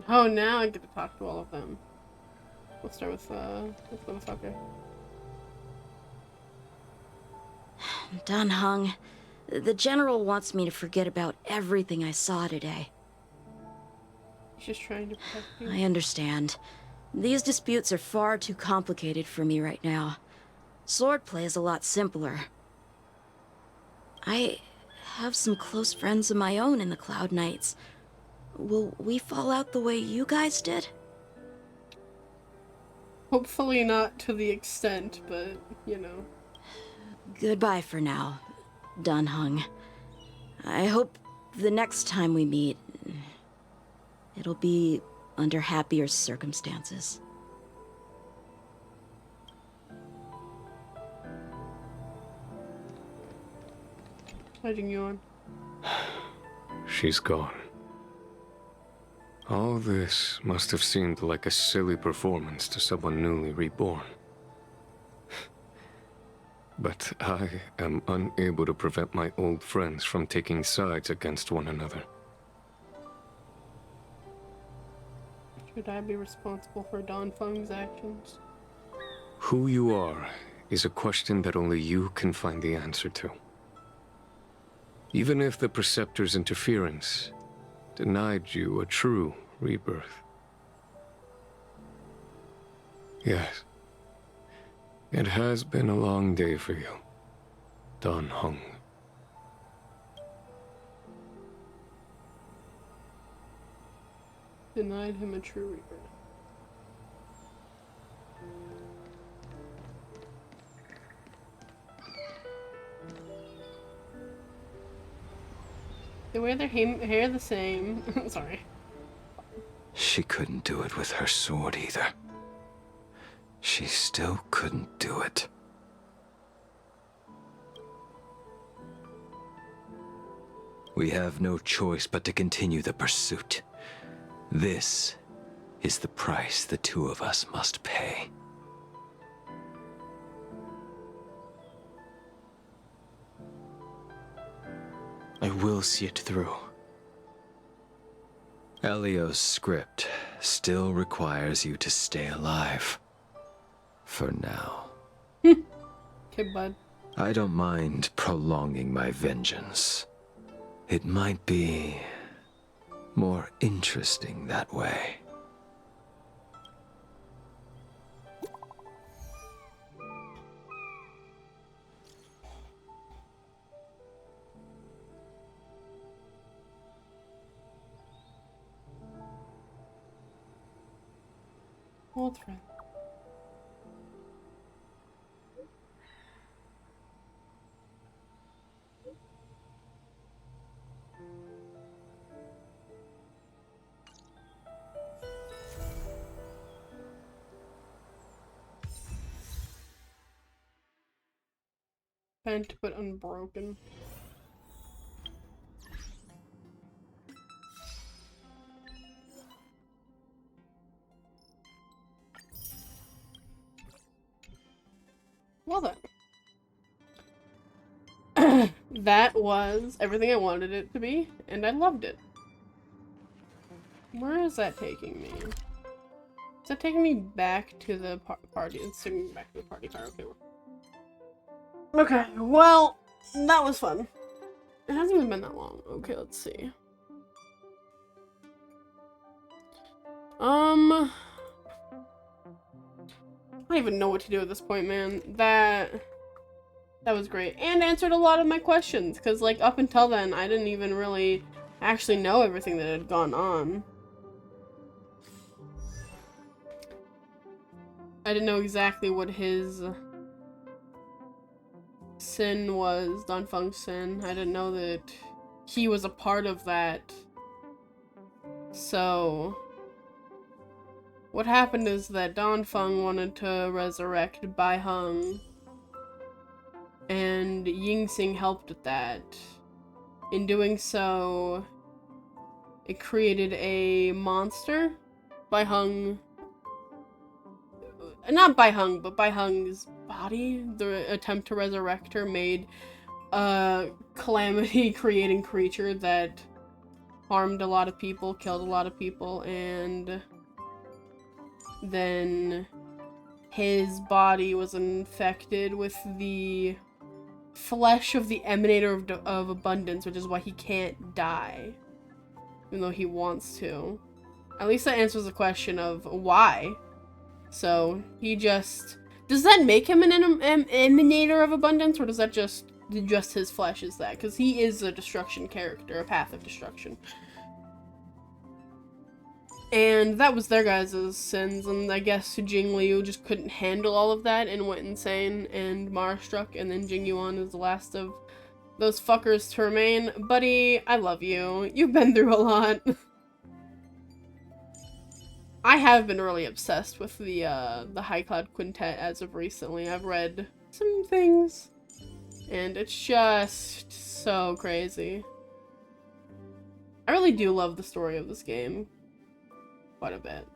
Oh, now I get to talk to all of them. Let's start with this motherfucker. Dan Heng, the General wants me to forget about everything I saw today. He's just trying to protect you. I understand. These disputes are far too complicated for me right now. Swordplay is a lot simpler. I have some close friends of my own in the Cloud Knights. Will we fall out the way you guys did? Hopefully not to the extent, but, you know. Goodbye for now, Dan Heng. I hope the next time we meet, it'll be under happier circumstances. Letting you on. She's gone. All this must have seemed like a silly performance to someone newly reborn. But I am unable to prevent my old friends from taking sides against one another. Should I be responsible for Dan Feng's actions? Who you are is a question that only you can find the answer to. Even if the Preceptor's interference denied you a true rebirth. Yes. It has been a long day for you, Dan Heng. Denied him a true rebirth. They wear their hair the same. Sorry. She couldn't do it with her sword either. She still couldn't do it. We have no choice but to continue the pursuit. This is the price the two of us must pay. I will see it through. Elio's script still requires you to stay alive. For now. Okay, bud. I don't mind prolonging my vengeance. It might be more interesting that way. Old friend. Bent but unbroken. Well then. That was everything I wanted it to be, and I loved it. Where is that taking me? Is that taking me back to the party? It's taking me back to the party car. Okay, well, that was fun. It hasn't even been that long. Okay, let's see. I don't even know what to do at this point, man. That was great. And answered a lot of my questions, because, like, up until then, I didn't even really actually know everything that had gone on. I didn't know exactly what his sin was, Donfeng's sin. I didn't know that he was a part of that. So what happened is that Donfeng wanted to resurrect Bai Heng, and Yingxing helped with that. In doing so, it created a monster. Bai Heng, not Bai Heng, but Bai Heng's body, the attempt to resurrect her, made a calamity-creating creature that harmed a lot of people, killed a lot of people, and then his body was infected with the flesh of the Emanator of Abundance, which is why he can't die, even though he wants to. At least that answers the question of why. So he just... Does that make him an Emanator of Abundance, or does that just his flesh is that? Because he is a destruction character, a path of destruction. And that was their guys' sins, and I guess Jingliu just couldn't handle all of that and went insane and Mara struck, and then Jingyuan is the last of those fuckers to remain. Buddy, I love you. You've been through a lot. I have been really obsessed with the High Cloud Quintet as of recently. I've read some things, and it's just so crazy. I really do love the story of this game. Quite a bit.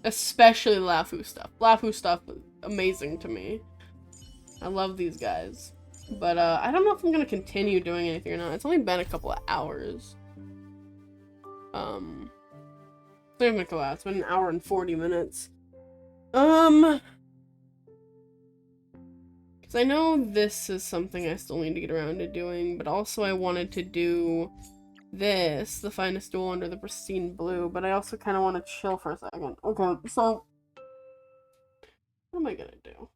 Especially Lafu stuff. Lafu stuff is amazing to me. I love these guys. But I don't know if I'm gonna continue doing anything or not. It's only been a couple of hours. It's been an hour and 40 minutes. Because I know this is something I still need to get around to doing, but also I wanted to do this, the finest duel under the pristine blue, but I also kind of want to chill for a second. Okay, so what am I gonna do?